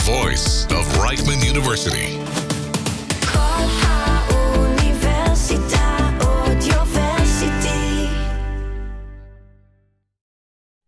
voice of Reichman University.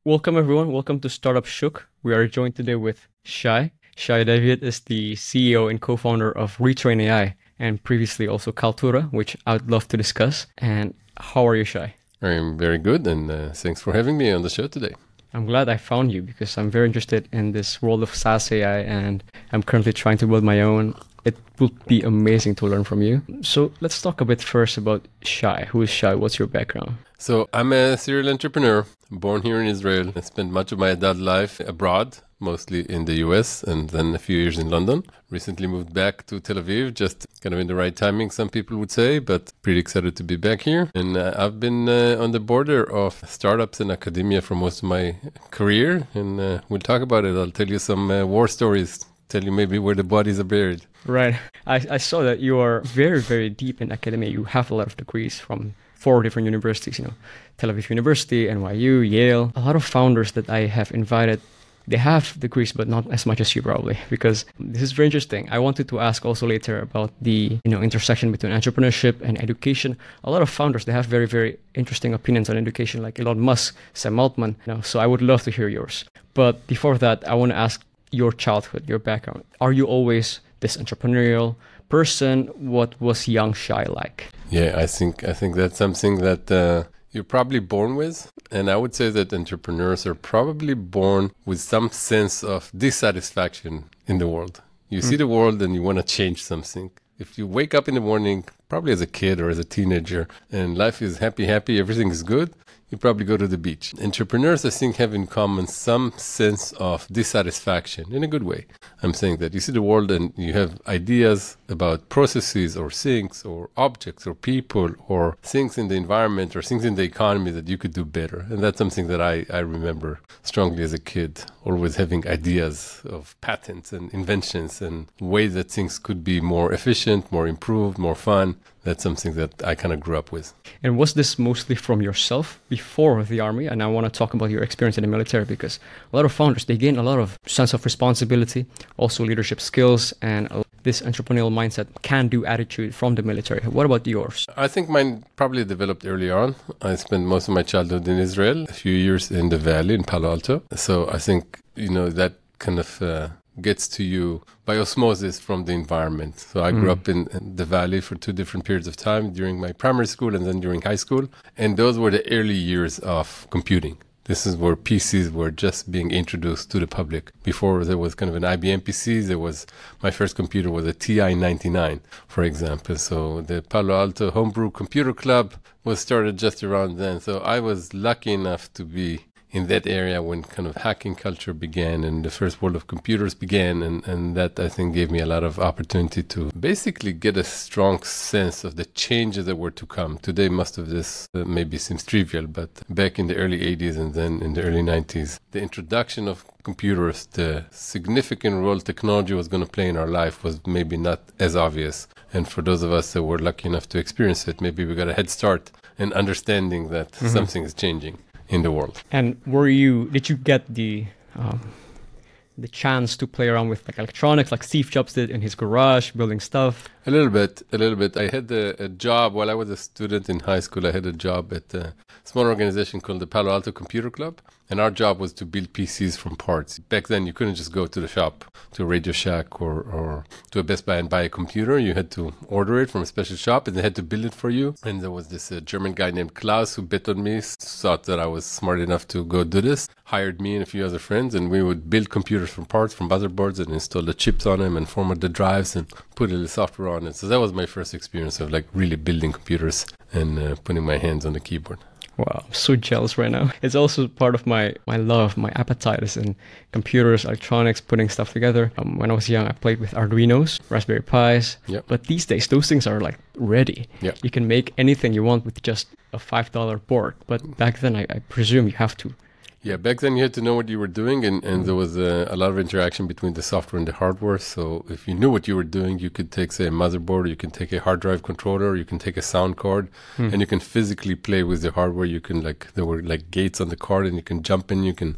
Welcome everyone, welcome to Startup Shook. We are joined today with Shay. Shay David is the CEO and co-founder of Retrain.ai and previously also Kaltura, which I'd love to discuss. And how are you, Shay? I'm very good, and thanks for having me on the show today. I'm glad I found you because I'm very interested in this world of SaaS AI and I'm currently trying to build my own. It would be amazing to learn from you. So let's talk a bit first about Shay. Who is Shay? What's your background? So I'm a serial entrepreneur, born here in Israel. I spent much of my adult life abroad, mostly in the US, and then a few years in London. Recently moved back to Tel Aviv, just kind of in the right timing, some people would say, but pretty excited to be back here. And I've been on the border of startups and academia for most of my career, and we'll talk about it. I'll tell you some war stories, tell you maybe where the bodies are buried. Right. I saw that you are very, very deep in academia. You have a lot of degrees from 4 different universities, Tel Aviv University, NYU, Yale. A lot of founders that I have invited, they have degrees, but not as much as you probably, because this is very interesting. I wanted to ask also later about the intersection between entrepreneurship and education. A lot of founders, they have very, very interesting opinions on education, like Elon Musk, Sam Altman. So I would love to hear yours. But before that, I want to ask your childhood, your background. Are you always this entrepreneurial person? What was young Shay like? Yeah, I think that's something that you're probably born with. And I would say that entrepreneurs are probably born with some sense of dissatisfaction in the world. You see the world and you want to change something. If you wake up in the morning, probably as a kid or as a teenager, and life is happy, everything is good, you probably go to the beach. Entrepreneurs, I think, have in common some sense of dissatisfaction in a good way. I'm saying that you see the world and you have ideas about processes or things or objects or people or things in the environment or things in the economy that you could do better. And that's something that I remember strongly as a kid, always having ideas of patents and inventions and ways that things could be more efficient, more improved, more fun. That's something that I kind of grew up with. And was this mostly from yourself before the army? And I want to talk about your experience in the military because a lot of founders, they gain a lot of sense of responsibility, also leadership skills, and this entrepreneurial mindset, can-do attitude from the military. What about yours? I think mine probably developed early on. I spent most of my childhood in Israel, a few years in the Valley, in Palo Alto. So I think, that kind of gets to you by osmosis from the environment. So I grew up in the Valley for 2 different periods of time, during my primary school and then during high school. And those were the early years of computing. This is where PCs were just being introduced to the public. Before there was kind of an IBM PC, my first computer was a TI-99, for example. So the Palo Alto Homebrew Computer Club was started just around then. So I was lucky enough to be in that area when kind of hacking culture began and the first world of computers began. And that, I think, gave me a lot of opportunity to basically get a strong sense of the changes that were to come. Today, most of this maybe seems trivial, but back in the early 80s and then in the early 90s, the introduction of computers, the significant role technology was going to play in our life was maybe not as obvious. And for those of us that were lucky enough to experience it, maybe we got a head start in understanding that something is changing in the world. And did you get the chance to play around with like electronics, like Steve Jobs did in his garage, building stuff? A little bit. I had a job while I was a student in high school. I had a job at a small organization called the Palo Alto Computer Club. And our job was to build PCs from parts. Back then, you couldn't just go to the shop, to a Radio Shack or to a Best Buy and buy a computer. You had to order it from a special shop and they had to build it for you. And there was this German guy named Klaus who bet on me, thought that I was smart enough to go do this, hired me and a few other friends, and we would build computers from parts, from motherboards, and install the chips on them and format the drives and put a little software on it. So that was my first experience of like really building computers and putting my hands on the keyboard. Wow, I'm so jealous right now. It's also part of my love, my appetite is in computers, electronics, putting stuff together. When I was young, I played with Arduinos, Raspberry Pis. Yep. But these days, those things are like ready. Yep. You can make anything you want with just a $5 board. But back then, I presume you have to. Yeah, back then you had to know what you were doing, and there was a lot of interaction between the software and the hardware. So if you knew what you were doing, you could take, say, a motherboard, or you can take a hard drive controller, or you can take a sound card, and you can physically play with the hardware. You can, there were gates on the card, and you can jump in, you can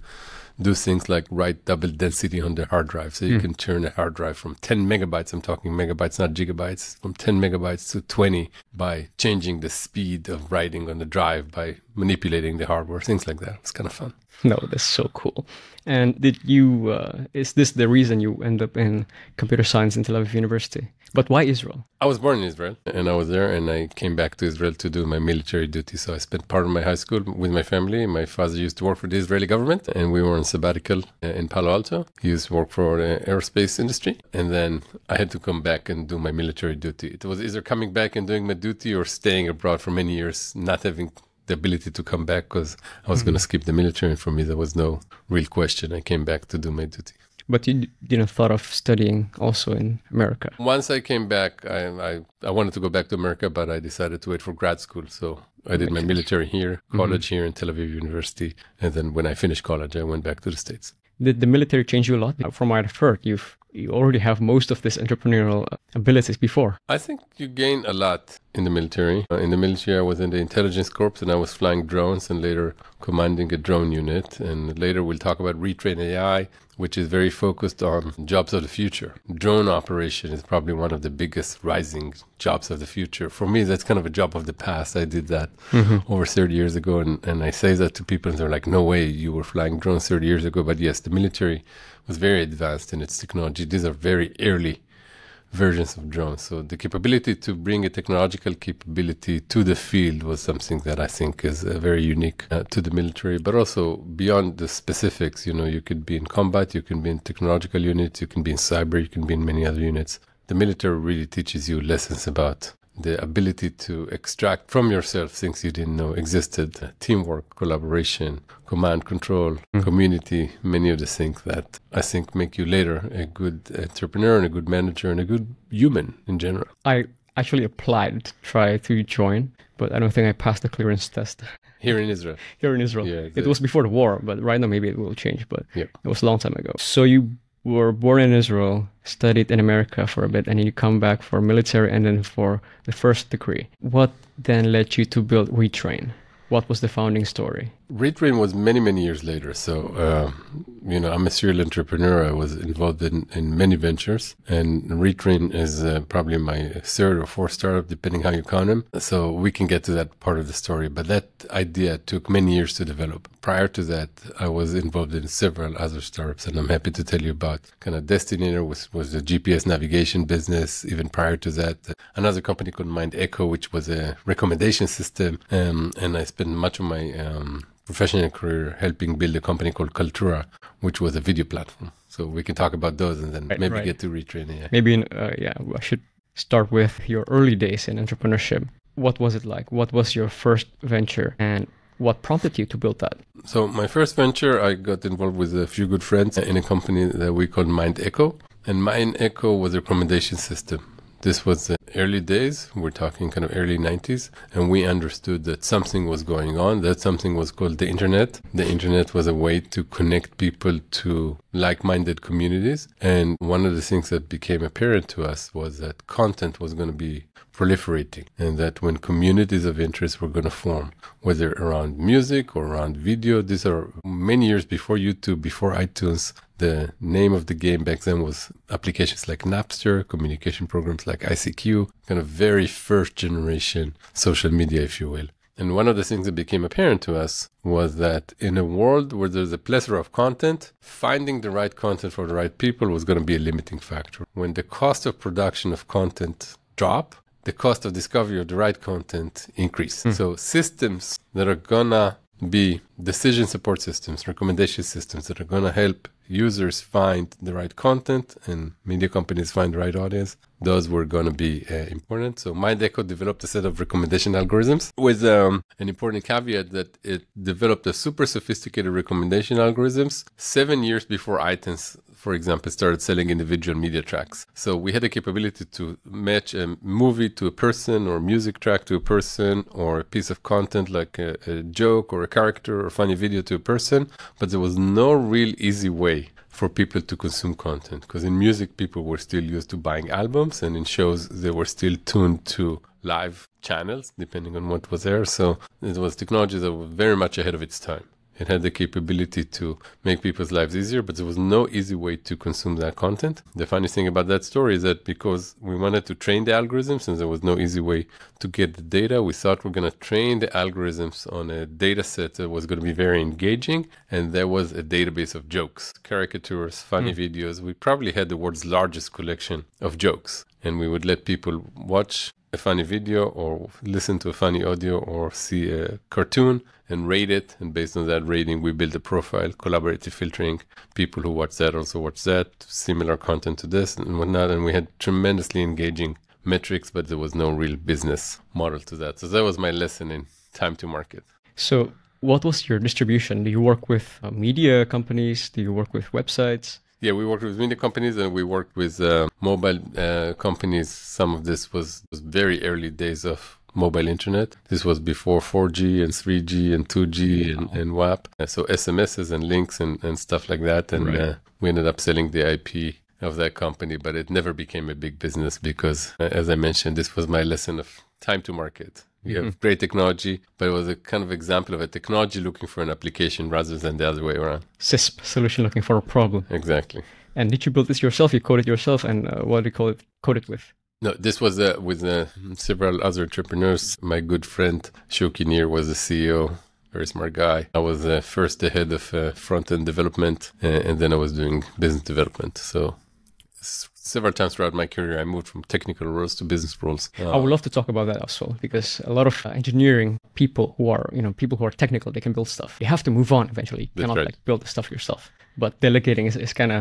do things like write double density on the hard drive. So you can turn a hard drive from 10 megabytes, I'm talking megabytes, not gigabytes, from 10 megabytes to 20 by changing the speed of writing on the drive, by manipulating the hardware, things like that. It's kind of fun. No, that's so cool. And did you, is this the reason you end up in computer science in Tel Aviv University? But why Israel? I was born in Israel, and I was there, and I came back to Israel to do my military duty. So I spent part of my high school with my family. My father used to work for the Israeli government, and we were on sabbatical in Palo Alto. He used to work for the aerospace industry, and then I had to come back and do my military duty. It was either coming back and doing my duty or staying abroad for many years, not having the ability to come back because I was going to skip the military, and for me there was no real question. I came back to do my duty. But you didn't thought of studying also in America? Once I came back, I wanted to go back to America, but I decided to wait for grad school. So I did my military here, college here in Tel Aviv University. And then when I finished college, I went back to the States. Did the military change you a lot? From what I've heard, you already have most of these entrepreneurial abilities before. I think you gain a lot in the military. In the military, I was in the intelligence corps, and I was flying drones and later commanding a drone unit. And later we'll talk about Retrain.ai, which is very focused on jobs of the future. Drone operation is probably one of the biggest rising jobs of the future. For me, that's kind of a job of the past. I did that over 30 years ago, and I say that to people, and they're like, no way, you were flying drones 30 years ago. But yes, the military was very advanced in its technology. These are very early versions of drones. So the capability to bring a technological capability to the field was something that I think is very unique to the military, but also beyond the specifics. You know, you could be in combat, you can be in technological units, you can be in cyber, you can be in many other units. The military really teaches you lessons about the ability to extract from yourself things you didn't know existed. Teamwork, collaboration, command, control, community, many of the things that I think make you later a good entrepreneur and a good manager and a good human in general. I actually applied to try to join, but I don't think I passed the clearance test. Here in Israel? Here in Israel. Yeah, exactly. It was before the war, but right now maybe it will change, but it was a long time ago. So you were born in Israel, studied in America for a bit, and you come back for military and then for the first degree. What then led you to build Retrain? What was the founding story? Retrain was many, many years later. So, I'm a serial entrepreneur. I was involved in many ventures, and Retrain is probably my third or fourth startup, depending how you count them. So we can get to that part of the story. But that idea took many years to develop. Prior to that, I was involved in several other startups, and I'm happy to tell you about kind of Destinator was the GPS navigation business. Even prior to that, another company called Mind Echo, which was a recommendation system. And I spent much of my professional career helping build a company called Cultura, which was a video platform. So we can talk about those and then maybe get to Retrain. Maybe, I should start with your early days in entrepreneurship. What was it like? What was your first venture and what prompted you to build that? So my first venture, I got involved with a few good friends in a company that we called Mind Echo. And Mind Echo was a recommendation system. This was the early days, we're talking kind of early 90s, and we understood that something was going on. That something was called the internet. The internet was a way to connect people to like-minded communities. And one of the things that became apparent to us was that content was going to be proliferating, and that when communities of interest were going to form, whether around music or around video, these are many years before YouTube, before iTunes. The name of the game back then was applications like Napster, communication programs like ICQ, kind of very first generation social media, if you will. And one of the things that became apparent to us was that in a world where there's a plethora of content, finding the right content for the right people was going to be a limiting factor. When the cost of production of content drop, the cost of discovery of the right content increase. So systems that are gonna be decision support systems, recommendation systems that are gonna help users find the right content and media companies find the right audience, those were going to be important. So MindEcho developed a set of recommendation algorithms with an important caveat that it developed a super sophisticated recommendation algorithms 7 years before iTunes, for example, started selling individual media tracks. So we had the capability to match a movie to a person or a music track to a person or a piece of content like a joke or a character or funny video to a person, but there was no real easy way for people to consume content, because in music people were still used to buying albums, and in shows they were still tuned to live channels depending on what was there. So it was technology that was very much ahead of its time. It had the capability to make people's lives easier, but there was no easy way to consume that content. The funny thing about that story is that because we wanted to train the algorithms and there was no easy way to get the data, we thought we're going to train the algorithms on a data set that was going to be very engaging. And there was a database of jokes, caricatures, funny videos. We probably had the world's largest collection of jokes. And we would let people watch a funny video or listen to a funny audio or see a cartoon and rate it. And based on that rating, we built a profile, collaborative filtering. People who watch that also watch that, similar content to this and whatnot. And we had tremendously engaging metrics, but there was no real business model to that. So that was my lesson in time to market. So what was your distribution? Do you work with media companies? Do you work with websites? Yeah, we worked with media companies and we worked with mobile companies. Some of this was very early days of mobile internet. This was before 4G and 3G and 2G and WAP. So SMSs and links and stuff like that. And we ended up selling the IP of that company, but it never became a big business because, as I mentioned, this was my lesson of time to market. You have great technology, but it was a kind of example of a technology looking for an application rather than the other way around. CISP, solution looking for a problem. Exactly. And did you build this yourself? You code it yourself, and what do you code it with? No, this was with several other entrepreneurs. My good friend Shoki Nir was the CEO, very smart guy. I was first the head of front-end development, and then I was doing business development. So several times throughout my career, I moved from technical roles to business roles. I would love to talk about that as well, because a lot of engineering people who are, people who are technical, they can build stuff. You have to move on eventually. You cannot build the stuff yourself. But delegating is kind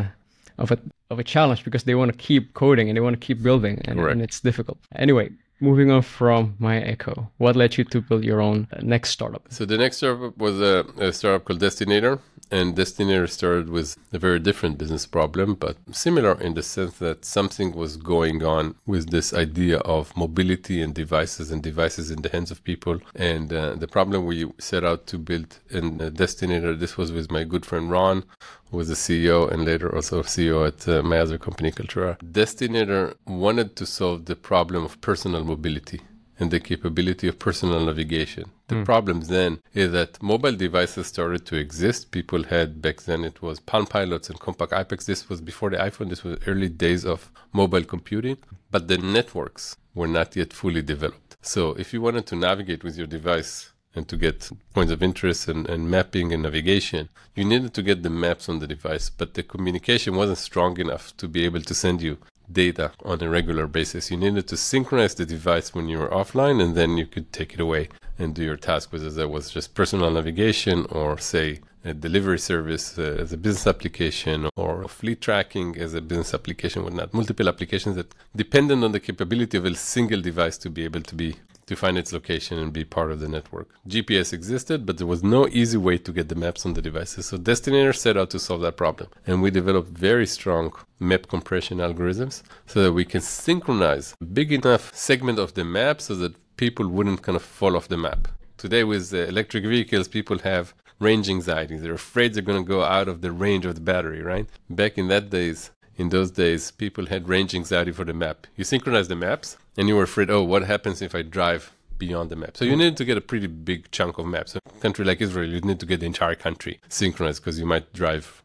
of a challenge because they want to keep coding and they want to keep building, and it's difficult. Anyway, moving on from My Echo, what led you to build your own next startup? So the next startup was a startup called Destinator. And Destinator started with a very different business problem, but similar in the sense that something was going on with this idea of mobility and devices in the hands of people. And the problem we set out to build in Destinator, this was with my good friend Ron, who was the CEO and later also CEO at my other company, Cultura. Destinator wanted to solve the problem of personal mobility and the capability of personal navigation. The problem then is that mobile devices started to exist. People had, back then it was Palm Pilots and compact iPads. This was before the iPhone. This was early days of mobile computing. But the networks were not yet fully developed. So if you wanted to navigate with your device and to get points of interest and mapping and navigation, you needed to get the maps on the device. But the communication wasn't strong enough to be able to send you data on a regular basis. You needed to synchronize the device when you were offline, and then you could take it away and do your task, whether that was just personal navigation or, say, a delivery service as a business application or fleet tracking as a business application, whatnot. Multiple applications that depended on the capability of a single device to be able to find its location and be part of the network. GPS existed, but there was no easy way to get the maps on the devices. So Destinator set out to solve that problem. And we developed very strong map compression algorithms so that we can synchronize a big enough segment of the map so that people wouldn't kind of fall off the map. Today with electric vehicles, people have range anxiety. They're afraid they're going to go out of the range of the battery, right? Back in those days, people had range anxiety for the map. You synchronize the maps, and you were afraid, what happens if I drive beyond the map? So you needed to get a pretty big chunk of maps. So a country like Israel, you need to get the entire country synchronized because you might drive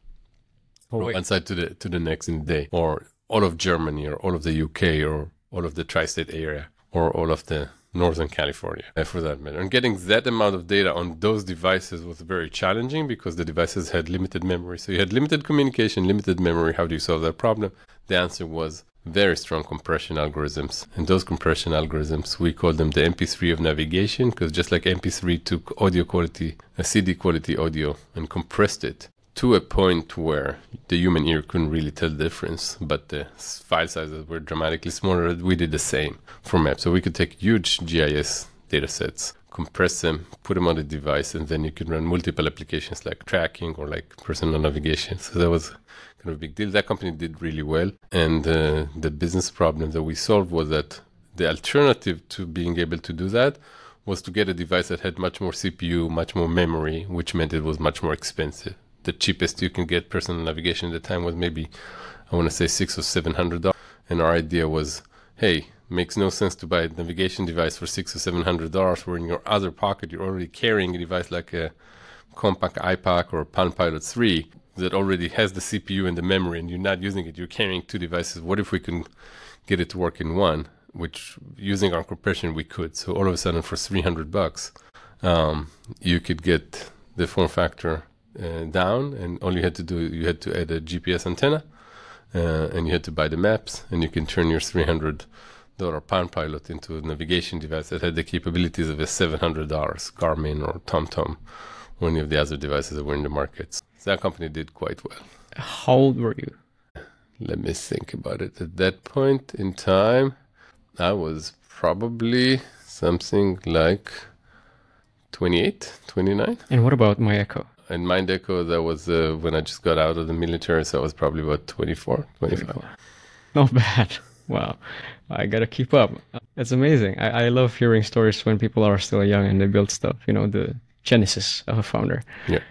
from one side to the next in the day, or all of Germany, or all of the UK, or all of the tri-state area, or all of the Northern California, for that matter. And getting that amount of data on those devices was very challenging because the devices had limited memory. So you had limited communication, limited memory. How do you solve that problem? The answer was very strong compression algorithms. And those compression algorithms, we call them the MP3 of navigation, because just like MP3 took audio quality, a CD quality audio, and compressed it to a point where the human ear couldn't really tell the difference, but the file sizes were dramatically smaller. We did the same for maps. So we could take huge GIS data sets, compress them, put them on the device, and then you could run multiple applications like tracking or like personal navigation. So that was kind of a big deal. That company did really well. And the business problem that we solved was that the alternative to being able to do that was to get a device that had much more CPU, much more memory, which meant it was much more expensive. The cheapest you can get personal navigation at the time was maybe, I want to say $600 or $700. And our idea was, hey, makes no sense to buy a navigation device for $600 or $700 where in your other pocket you're already carrying a device like a compact iPac or Palm Pilot 3 that already has the CPU and the memory and you're not using it, you're carrying two devices. What if we can get it to work in one, which using our compression we could. So all of a sudden for $300, you could get the form factor down, and all you had to do, you had to add a GPS antenna, and you had to buy the maps, and you can turn your $300 Palm Pilot into a navigation device that had the capabilities of a $700 Garmin or TomTom, or any of the other devices that were in the market. So that company did quite well. How old were you? Let me think about it. At that point in time, I was probably something like 28, 29. And what about My Echo? And Mind Echo, that was when I just got out of the military, so I was probably about 24, 25. Not bad. Wow. I got to keep up. It's amazing. I love hearing stories when people are still young and they build stuff, you know, the genesis of a founder. Yeah.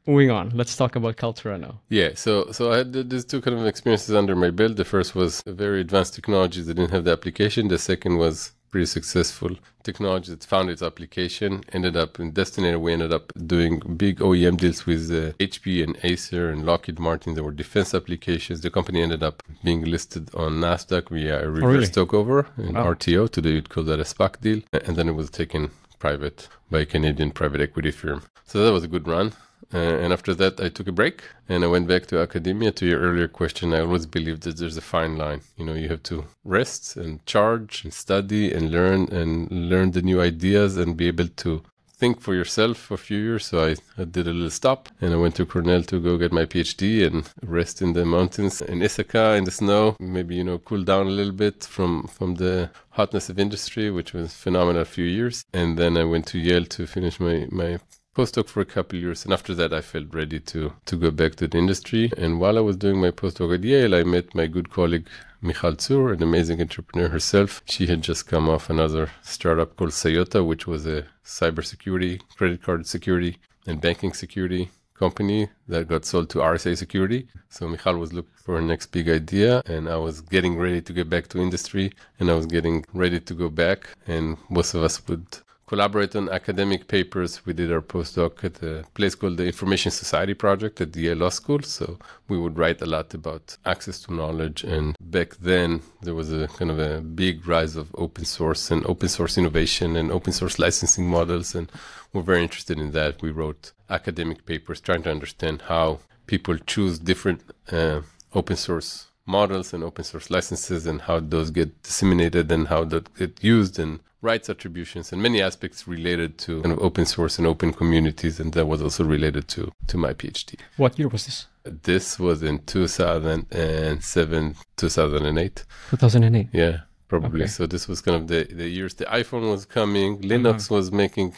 Moving on, let's talk about Kaltura now. Yeah, so I had these two kind of experiences under my belt. The first was a very advanced technology that didn't have the application. The second was pretty successful technology that found its application. Ended up in Destiny, we ended up doing big OEM deals with HP and Acer and Lockheed Martin. There were defense applications. The company ended up being listed on NASDAQ via a reverse takeover in RTO. Today you'd call that a SPAC deal. And then it was taken private by a Canadian private equity firm. So that was a good run. And after that, I took a break and I went back to academia. To your earlier question, I always believed that there's a fine line. You know, you have to rest and charge and study and learn the new ideas and be able to think for yourself for a few years. So I did a little stop and I went to Cornell to go get my PhD and rest in the mountains in Ithaca in the snow. Maybe, you know, cool down a little bit from the hotness of industry, which was phenomenal a few years. And then I went to Yale to finish my postdoc for a couple of years, and after that I felt ready to go back to the industry. And while I was doing my postdoc at Yale, I met my good colleague Michal Tzur, an amazing entrepreneur herself. She had just come off another startup called Sayota, which was a cybersecurity, credit card security, and banking security company that got sold to RSA Security. So Michal was looking for her next big idea, and I was getting ready to get back to industry, and I was getting ready to go back, and both of us would collaborate on academic papers. We did our postdoc at a place called the Information Society Project at the Yale Law School. So we would write a lot about access to knowledge. And back then, there was a kind of a big rise of open source and open source innovation and open source licensing models. And we're very interested in that. We wrote academic papers trying to understand how people choose different open source models and open source licenses and how those get disseminated and how that get used, and rights attributions and many aspects related to kind of open source and open communities. And that was also related to my PhD. What year was this? This was in 2007, 2008. 2008? Yeah, probably. Okay. So this was kind of the years the iPhone was coming, Linux was making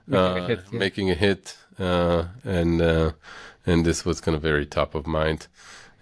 a hit, and this was kind of very top of mind.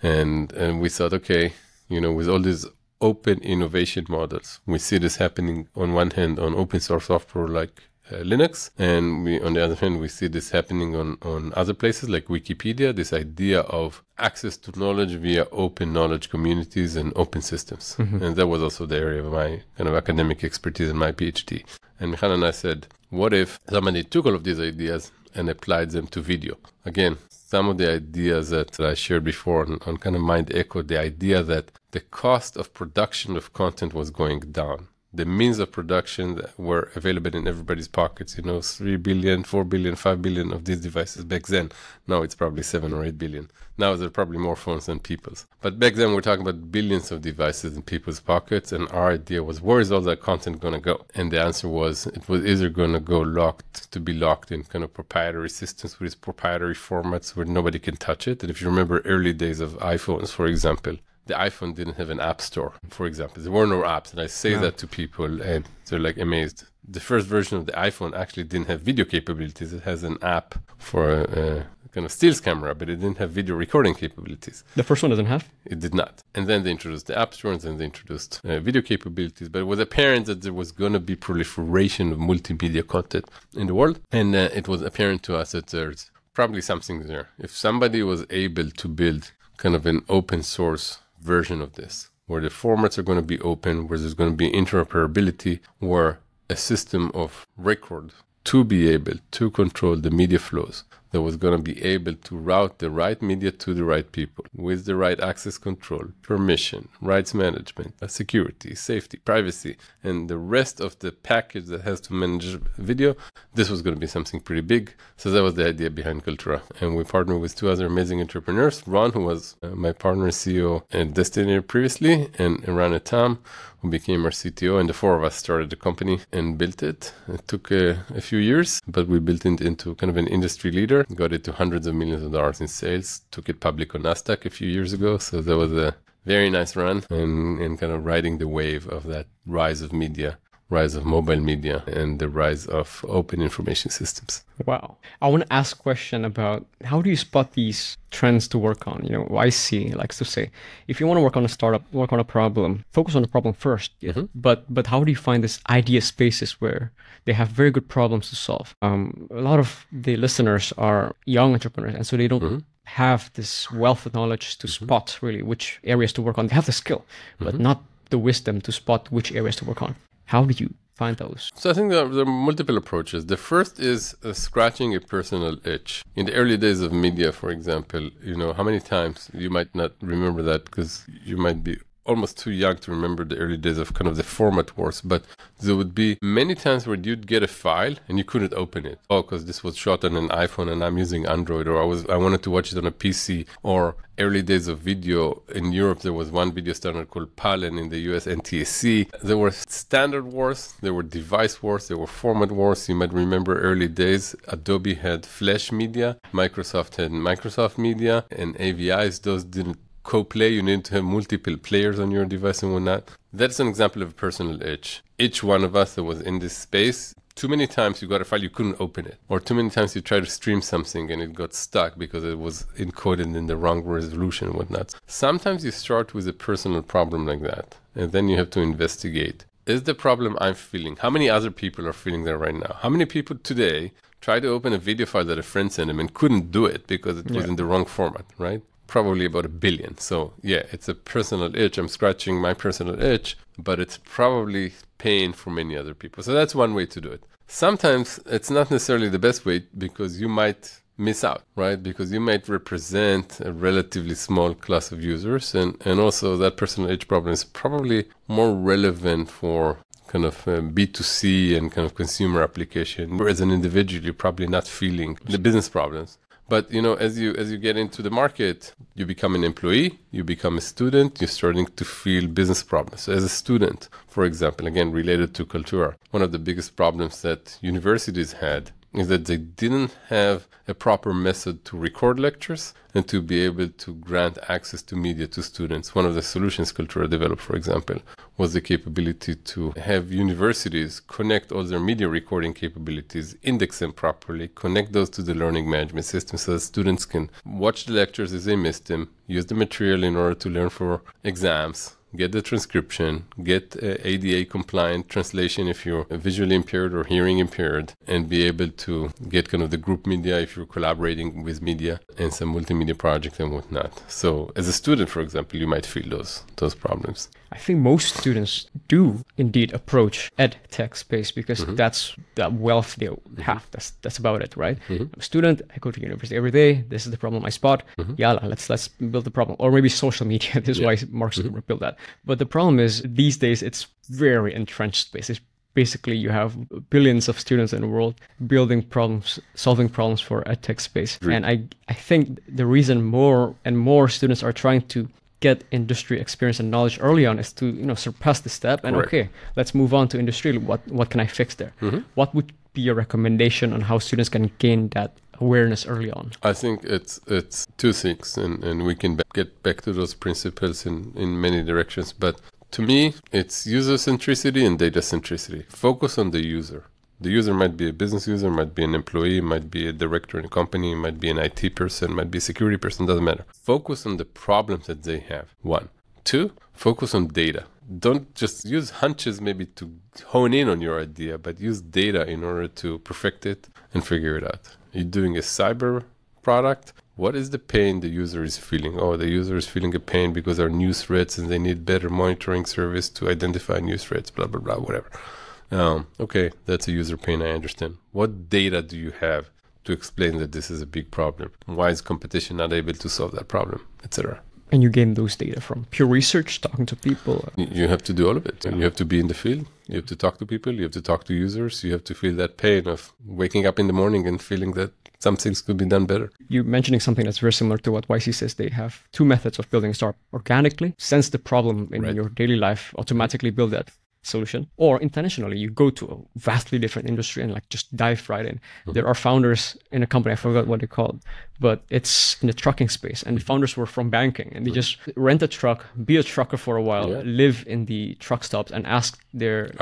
And we thought, okay, you know, with all these open innovation models, we see this happening on one hand on open source software like Linux, and on the other hand, we see this happening on other places like Wikipedia, this idea of access to knowledge via open knowledge communities and open systems. Mm-hmm. And that was also the area of my kind of academic expertise in my PhD. And Michal and I said, what if somebody took all of these ideas and applied them to video? Again, some of the ideas that I shared before on kind of Mind Echo, the idea that the cost of production of content was going down. The means of production that were available in everybody's pockets, you know, 3 billion, 4 billion, 5 billion of these devices back then. Now it's probably 7 or 8 billion. Now there are probably more phones than people's. But back then we're talking about billions of devices in people's pockets. And our idea was, where is all that content going to go? And the answer was, it was either going to go locked in kind of proprietary systems with these proprietary formats where nobody can touch it. And if you remember early days of iPhones, for example, the iPhone didn't have an app store, for example. There were no apps. And I say that to people and they're like amazed. The first version of the iPhone actually didn't have video capabilities. It has an app for a kind of stills camera, but it didn't have video recording capabilities. The first one doesn't have? It did not. And then they introduced the app store, and then they introduced video capabilities. But it was apparent that there was going to be proliferation of multimedia content in the world. And it was apparent to us that there's probably something there. If somebody was able to build kind of an open source version of this, where the formats are going to be open, where there's going to be interoperability, where a system of record to be able to control the media flows, that was going to be able to route the right media to the right people with the right access control, permission, rights management, security, safety, privacy, and the rest of the package that has to manage video. This was going to be something pretty big. So that was the idea behind Cultura. And we partnered with two other amazing entrepreneurs, Ron, who was my partner and CEO at Destiny previously, and Iran Etam, who became our CTO, and the four of us started the company and built it. It took a few years, but we built it into kind of an industry leader, got it to hundreds of millions of dollars in sales, took it public on NASDAQ a few years ago. So that was a very nice run and kind of riding the wave of that rise of media, rise of mobile media, and the rise of open information systems. Wow. I want to ask a question about how do you spot these trends to work on? You know, YC likes to say, if you want to work on a startup, work on a problem, focus on the problem first. Mm-hmm. But how do you find this idea spaces where they have very good problems to solve? A lot of the listeners are young entrepreneurs, and so they don't have this wealth of knowledge to spot really which areas to work on. They have the skill, but not the wisdom to spot which areas to work on. How do you find those? So I think there are multiple approaches. The first is scratching a personal itch. In the early days of media, for example, you know, how many times you might not remember that because you might be almost too young to remember the early days of kind of the format wars, but there would be many times where you'd get a file and you couldn't open it. Oh, because this was shot on an iPhone and I'm using Android, or I wanted to watch it on a PC. Or early days of video in Europe, there was one video standard called PAL, and in the US, NTSC. There were standard wars, there were device wars, there were format wars. You might remember early days, Adobe had Flash Media, Microsoft had Microsoft Media, and AVIs, those didn't co-play. You need to have multiple players on your device and whatnot. That's an example of a personal itch. Each one of us that was in this space, too many times you got a file, you couldn't open it. Or too many times you tried to stream something and it got stuck because it was encoded in the wrong resolution and whatnot. Sometimes you start with a personal problem like that, and then you have to investigate. Is the problem I'm feeling? How many other people are feeling that right now? How many people today try to open a video file that a friend sent them and couldn't do it because it was in the wrong format, right? Probably about 1 billion. So yeah, it's a personal itch. I'm scratching my personal itch, but it's probably pain for many other people. So that's one way to do it. Sometimes it's not necessarily the best way because you might miss out, right? Because you might represent a relatively small class of users, and also that personal itch problem is probably more relevant for kind of B2C and kind of consumer application, whereas an individual, you're probably not feeling the business problems. But, you know, as you get into the market, you become an employee, you become a student, you're starting to feel business problems. So as a student, for example, again, related to Cultura, one of the biggest problems that universities had is that they didn't have a proper method to record lectures and to be able to grant access to media to students. One of the solutions Cultura developed, for example, was the capability to have universities connect all their media recording capabilities, index them properly, connect those to the learning management system so that students can watch the lectures as they missed them, use the material in order to learn for exams, get the transcription, get ADA compliant translation if you're visually impaired or hearing impaired, and be able to get kind of the group media if you're collaborating with media and some multimedia projects and whatnot. So as a student, for example, you might feel those problems. I think most students do indeed approach ed tech space because that's the wealth they have. That's about it, right? I'm a student, I go to university every day. This is the problem I spot. Yalla, let's build the problem. Or maybe social media. This is why Mark Zuckerberg built that. But the problem is these days it's very entrenched space. It's basically you have billions of students in the world building problems, solving problems for ed tech space. And I think the reason more and more students are trying to get industry experience and knowledge early on is to, you know, surpass the step and okay, let's move on to industry. What can I fix there? What would be your recommendation on how students can gain that awareness early on? I think it's two things, and we can get back to those principles in many directions. But to me, it's user centricity and data centricity. Focus on the user. The user might be a business user, might be an employee, might be a director in a company, might be an IT person, might be a security person, doesn't matter. Focus on the problems that they have, 1. 2, focus on data. Don't just use hunches maybe to hone in on your idea, but use data in order to perfect it and figure it out. You're doing a cyber product. What is the pain the user is feeling? Oh, the user is feeling a pain because there are news threats and they need better monitoring service to identify news threats, blah, blah, blah, whatever. Okay, that's a user pain, I understand. What data do you have to explain that this is a big problem? Why is competition not able to solve that problem, etc.? And you gain those data from pure research, talking to people. You have to do all of it. You have to be in the field. You have to talk to people. You have to talk to users. You have to feel that pain of waking up in the morning and feeling that some things could be done better. You're mentioning something that's very similar to what YC says. They have two methods of building a startup. Organically, sense the problem in your daily life, automatically build that solution. Or intentionally, you go to a vastly different industry and like just dive right in. There are founders in a company, I forgot what they called, but it's in the trucking space. And the founders were from banking, and they just rent a truck, be a trucker for a while, live in the truck stops, and ask their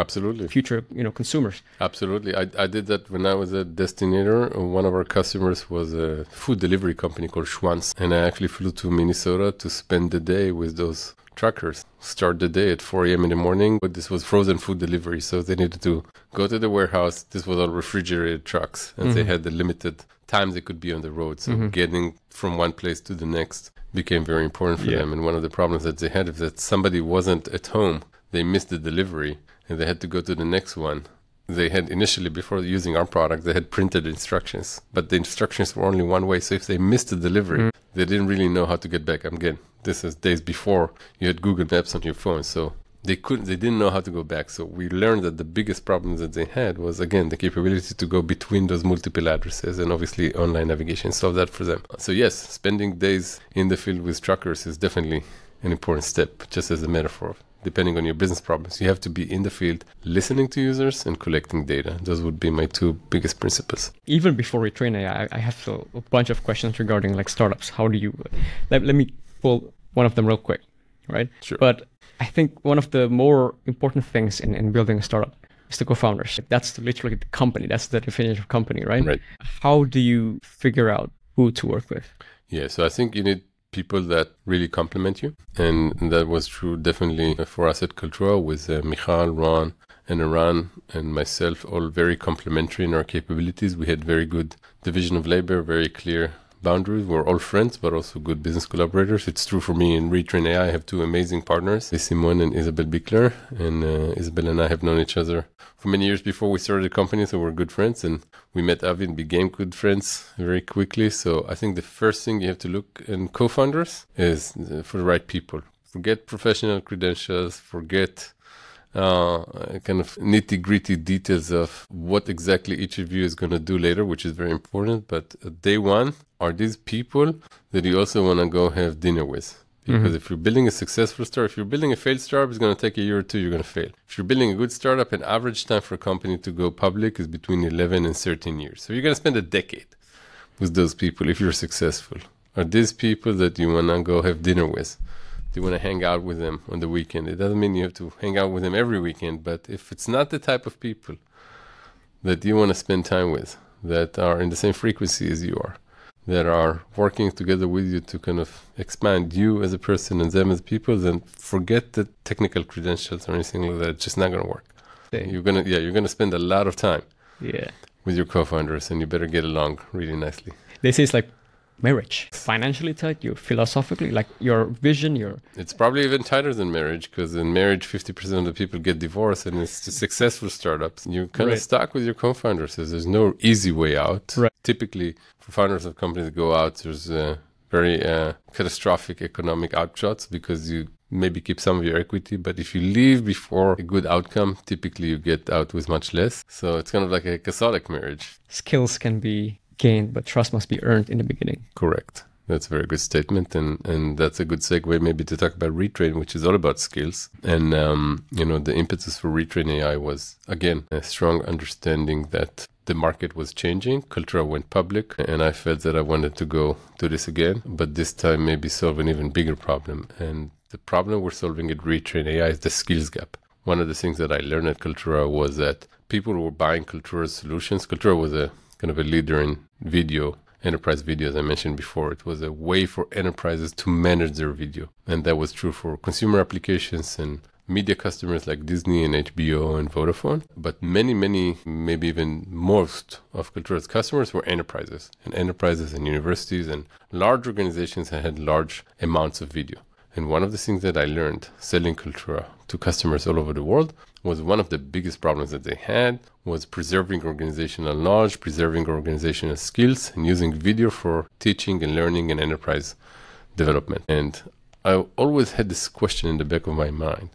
future consumers. Absolutely. I did that when I was a Destinator. One of our customers was a food delivery company called Schwanz. And I actually flew to Minnesota to spend the day with those truckers. Start the day at 4 a.m. in the morning, but this was frozen food delivery. So they needed to go to the warehouse. This was on refrigerated trucks, and they had the limited times they could be on the road. So getting from one place to the next became very important for them. And one of the problems that they had is that somebody wasn't at home. They missed the delivery and they had to go to the next one. They had initially, before using our product, they had printed instructions, but the instructions were only one way. So if they missed the delivery, they didn't really know how to get back. Again, this is days before you had Google Maps on your phone. So they didn't know how to go back. So we learned that the biggest problem that they had was, again, the capability to go between those multiple addresses, and obviously online navigation solved that for them. So yes, spending days in the field with truckers is definitely an important step, just as a metaphor. Depending on your business problems, you have to be in the field, listening to users and collecting data. Those would be my two biggest principles. Even before Retrain.ai, I have a bunch of questions regarding like startups. How do you, let me pull one of them real quick, right? Sure. But I think one of the more important things in building a startup is the co-founders. That's literally the company. That's the definition of company, right? Right. How do you figure out who to work with? Yeah, so I think you need people that really complement you. And that was true definitely for us at Kaltura with Michal, Ron, and Iran and myself, all very complementary in our capabilities. We had very good division of labor, very clear boundaries. We're all friends, but also good business collaborators. It's true for me in Retrain.ai. I have two amazing partners, Simone and Isabel Bickler. And Isabel and I have known each other for many years before we started the company, so we're good friends. And we met Avi and became good friends very quickly. So I think the first thing you have to look in co-founders is for the right people. Forget professional credentials, forget kind of nitty-gritty details of what exactly each of you is going to do later, which is very important. But day one, are these people that you also want to go have dinner with? Because if you're building a successful startup, if you're building a failed startup, it's going to take a year or two, you're going to fail. If you're building a good startup, an average time for a company to go public is between 11 and 13 years. So you're going to spend a decade with those people if you're successful. Are these people that you want to go have dinner with? Do you want to hang out with them on the weekend? It doesn't mean you have to hang out with them every weekend, but if it's not the type of people that you want to spend time with, that are in the same frequency as you are, that are working together with you to kind of expand you as a person and them as people, then forget the technical credentials or anything like that. It's just not going to work. You're gonna spend a lot of time with your co-founders, and you better get along really nicely. This is like marriage, financially tight, you philosophically, like your vision, It's probably even tighter than marriage, because in marriage 50% of the people get divorced, and it's the successful startups. You're kind of stuck with your co-founders. So there's no easy way out. Typically for founders of companies that go out, there's very catastrophic economic outshots, because you maybe keep some of your equity, but if you leave before a good outcome, typically you get out with much less. So it's kind of like a Catholic marriage. Skills can be gained, but trust must be earned in the beginning. Correct. That's a very good statement, and that's a good segue maybe to talk about Retrain, which is all about skills. And the impetus for Retrain.ai was, again, a strong understanding that the market was changing. Kaltura went public, and I felt that I wanted to go do this again, but this time maybe solve an even bigger problem. And the problem we're solving at Retrain.ai is the skills gap. One of the things that I learned at Kaltura was that people were buying Kaltura's solutions. Kaltura was a kind of a leader in video, enterprise video, as I mentioned before. It was a way for enterprises to manage their video. And that was true for consumer applications and media customers like Disney and HBO and Vodafone. But many, maybe even most of Kaltura's customers were enterprises and universities and large organizations that had large amounts of video. And one of the things that I learned selling Kaltura to customers all over the world was one of the biggest problems that they had was preserving organizational knowledge, preserving organizational skills, and using video for teaching and learning and enterprise development. And I always had this question in the back of my mind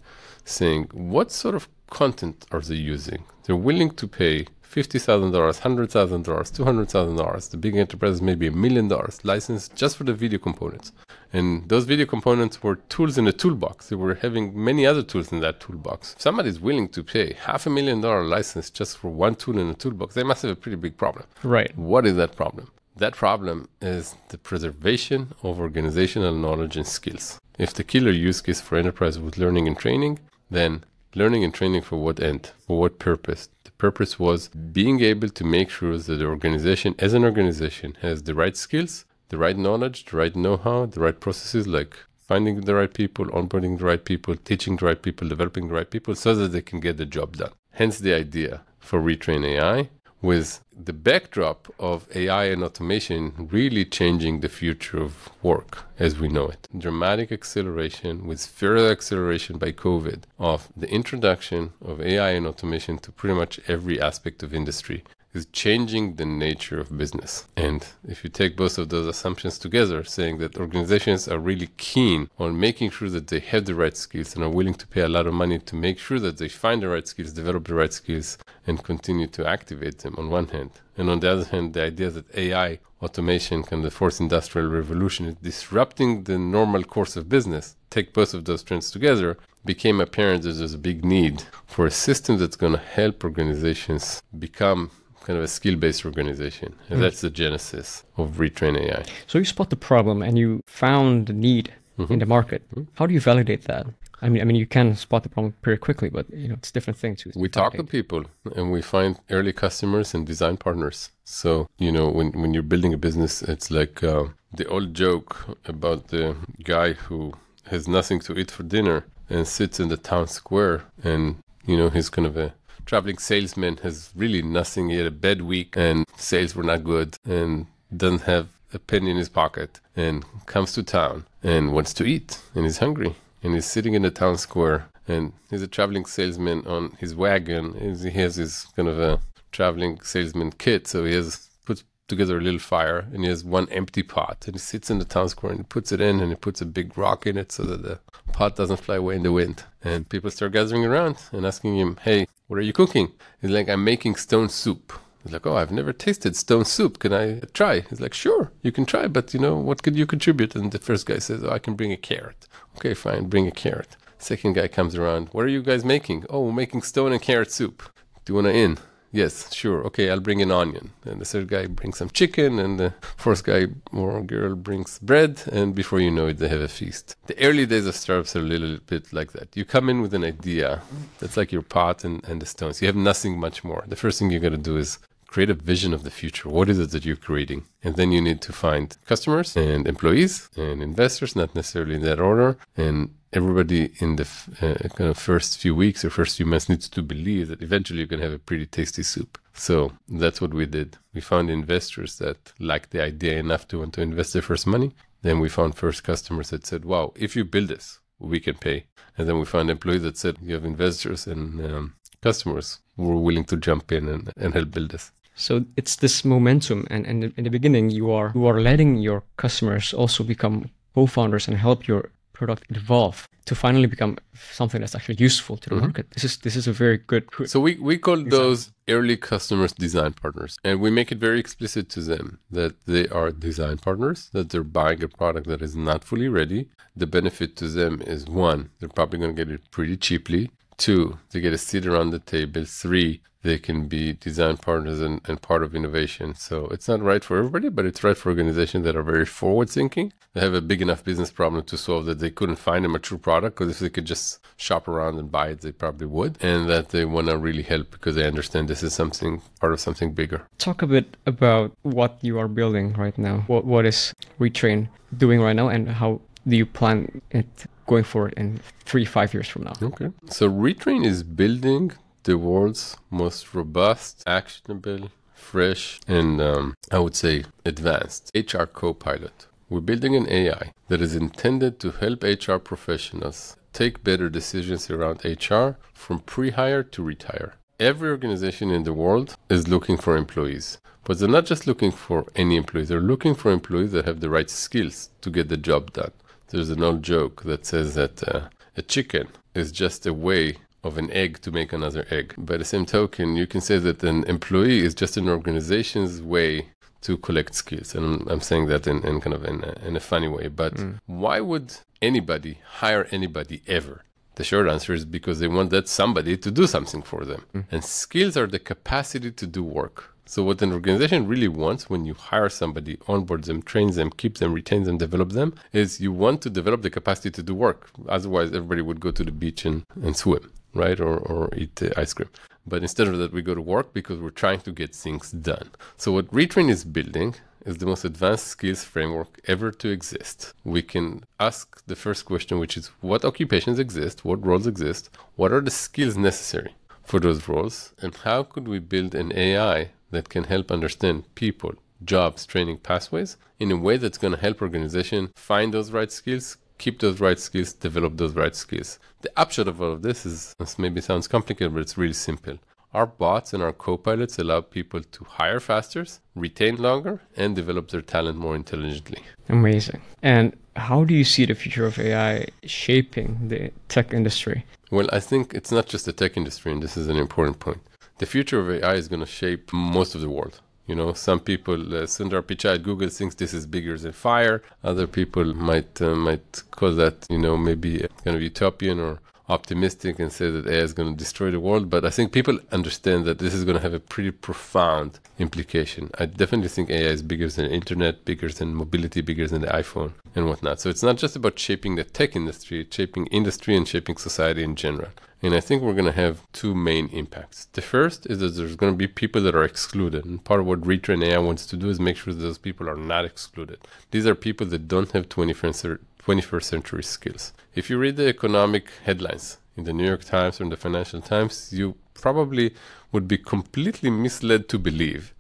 saying, what sort of content are they using? They're willing to pay $50,000, $100,000, $200,000. The big enterprises maybe $1 million license just for the video components. And those video components were tools in a toolbox. They were having many other tools in that toolbox. If somebody's willing to pay $500,000 license just for one tool in a toolbox, they must have a pretty big problem. Right. What is that problem? That problem is the preservation of organizational knowledge and skills. If the killer use case for enterprise was learning and training, then learning and training for what end? For what purpose? The purpose was being able to make sure that the organization, as an organization, has the right skills, the right knowledge, the right know-how, the right processes, like finding the right people, onboarding the right people, teaching the right people, developing the right people, so that they can get the job done. Hence the idea for Retrain.ai, with the backdrop of AI and automation really changing the future of work as we know it. Dramatic acceleration with further acceleration by COVID of the introduction of AI and automation to pretty much every aspect of industry is changing the nature of business. And if you take both of those assumptions together, saying that organizations are really keen on making sure that they have the right skills and are willing to pay a lot of money to make sure that they find the right skills, develop the right skills, and continue to activate them on one hand. And on the other hand, the idea that AI, automation, and the fourth industrial revolution is disrupting the normal course of business, take both of those trends together, became apparent that there's a big need for a system that's going to help organizations become kind of a skill-based organization. And that's the genesis of Retrain.ai. So you spot the problem and you found the need in the market. How do you validate that? I mean, you can spot the problem pretty quickly, but it's a different thing to We talk to people and we find early customers and design partners. So, when you're building a business, it's like the old joke about the guy who has nothing to eat for dinner and sits in the town square and, he's kind of a traveling salesman, has really nothing. He had a bad week and sales were not good and doesn't have a penny in his pocket and comes to town and wants to eat and he's hungry and he's sitting in the town square and he's a traveling salesman on his wagon. He has his kind of a traveling salesman kit. So he has put together a little fire and he has one empty pot and he sits in the town square and he puts it in and he puts a big rock in it so that the pot doesn't fly away in the wind. And people start gathering around and asking him, hey, what are you cooking? He's like, I'm making stone soup. He's like, oh, I've never tasted stone soup. Can I try? He's like, sure, you can try, but what could you contribute? And the first guy says, oh, I can bring a carrot. Okay, fine, bring a carrot. Second guy comes around, what are you guys making? Oh, we're making stone and carrot soup. Do you want to in? Yes, sure. Okay, I'll bring an onion. And the third guy brings some chicken, and the fourth guy or girl brings bread, and before you know it, they have a feast. The early days of startups are a little bit like that. You come in with an idea that's like your pot and the stones. You have nothing much more. The first thing you got to do is create a vision of the future. What is it that you're creating? And then you need to find customers and employees and investors, not necessarily in that order. And everybody in the kind of first few weeks or first few months needs to believe that eventually you're going to have a pretty tasty soup. So that's what we did. We found investors that liked the idea enough to want to invest their first money. Then we found first customers that said, wow, if you build this, we can pay. And then we found employees that said, you have investors and customers who were willing to jump in and help build this. So it's this momentum, and in the beginning, you are letting your customers also become co-founders and help your product evolve to finally become something that's actually useful to the market. This is a very good. So we call those early customers design partners, and we make it very explicit to them that they are design partners, that they're buying a product that is not fully ready. The benefit to them is 1, they're probably going to get it pretty cheaply. 2, they get a seat around the table. 3, they can be design partners and part of innovation. So it's not right for everybody, but it's right for organizations that are very forward thinking. They have a big enough business problem to solve that they couldn't find a mature product, because if they could just shop around and buy it, they probably would. And that they want to really help because they understand this is something, part of something bigger. Talk a bit about what you are building right now. What is Retrain doing right now, and how do you plan it going forward in 3-5 years from now? Okay. So Retrain is building the world's most robust, actionable, fresh, and I would say advanced HR co-pilot. We're building an AI that is intended to help HR professionals take better decisions around HR from pre-hire to retire. Every organization in the world is looking for employees, but they're not just looking for any employees. They're looking for employees that have the right skills to get the job done. There's an old joke that says that a chicken is just a way of an egg to make another egg. By the same token, you can say that an employee is just an organization's way to collect skills. And I'm saying that in kind of in a funny way. But why would anybody hire anybody ever? The short answer is because they want that somebody to do something for them. And skills are the capacity to do work. So what an organization really wants when you hire somebody, onboard them, train them, keep them, retain them, develop them, is you want to develop the capacity to do work. Otherwise, everybody would go to the beach and swim, right? Or eat ice cream. But instead of that, we go to work because we're trying to get things done. So what Retrain is building is the most advanced skills framework ever to exist. We can ask the first question, which is what occupations exist, what roles exist, what are the skills necessary for those roles, and how could we build an AI that can help understand people, jobs, training pathways in a way that's going to help organization find those right skills, keep those right skills, develop those right skills. The upshot of all of this maybe sounds complicated, but it's really simple. Our bots and our co-pilots allow people to hire faster, retain longer, and develop their talent more intelligently. Amazing. And how do you see the future of AI shaping the tech industry? Well, I think it's not just the tech industry, and this is an important point. The future of AI is going to shape most of the world. You know, some people, Sundar Pichai at Google thinks this is bigger than fire. Other people might call that, maybe kind of utopian or optimistic and say that AI is going to destroy the world. But I think people understand that this is going to have a pretty profound implication. I definitely think AI is bigger than the internet, bigger than mobility, bigger than the iPhone and whatnot. So it's not just about shaping the tech industry, it's shaping industry and shaping society in general. And I think we're going to have two main impacts. The first is that there's going to be people that are excluded. And part of what Retrain.ai wants to do is make sure that those people are not excluded. These are people that don't have 21st century skills. If you read the economic headlines in the New York Times or in the Financial Times, you probably would be completely misled to believe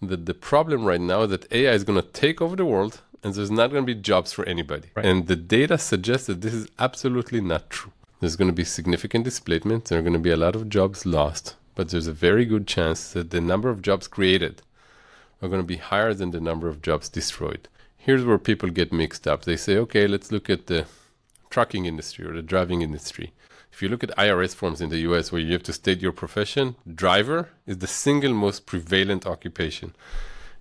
that the problem right now is that AI is going to take over the world and there's not going to be jobs for anybody. Right. And the data suggests that this is absolutely not true. There's going to be significant displacement. There are going to be a lot of jobs lost, but there's a very good chance that the number of jobs created are going to be higher than the number of jobs destroyed. Here's where people get mixed up. They say, okay, let's look at the trucking industry or the driving industry. If you look at IRS forms in the US where you have to state your profession, driver is the single most prevalent occupation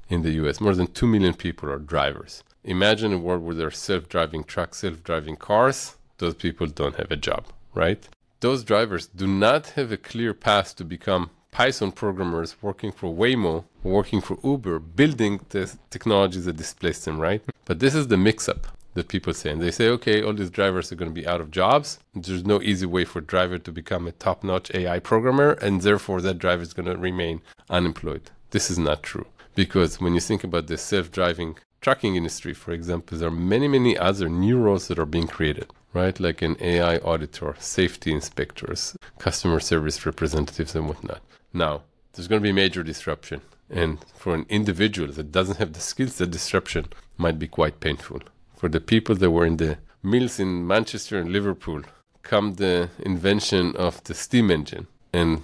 in the US. More than 2 million people are drivers. Imagine a world where there are self-driving trucks, self-driving cars. Those people don't have a job, right? Those drivers do not have a clear path to become Python programmers working for Waymo, working for Uber, building the technologies that displace them, right? But this is the mix-up that people say. And they say, okay, all these drivers are going to be out of jobs. There's no easy way for a driver to become a top-notch AI programmer, and therefore that driver is going to remain unemployed. This is not true. Because when you think about the self-driving trucking industry, for example, there are many, many other new roles that are being created, right? Like an AI auditor, safety inspectors, customer service representatives, and whatnot. Now, there's going to be major disruption. And for an individual that doesn't have the skills, the disruption might be quite painful. For the people that were in the mills in Manchester and Liverpool, come the invention of the steam engine. And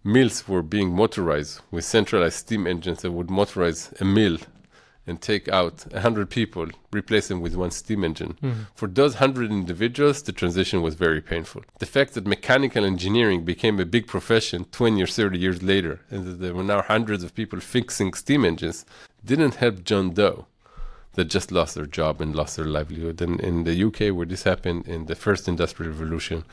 mills were being motorized with centralized steam engines that would motorize a mill and take out 100 people, replace them with one steam engine. For those 100 individuals, the transition was very painful. The fact that mechanical engineering became a big profession 20 or 30 years later, and that there were now hundreds of people fixing steam engines, didn't help John Doe that just lost their job and lost their livelihood. And in the UK, where this happened in the first industrial revolution,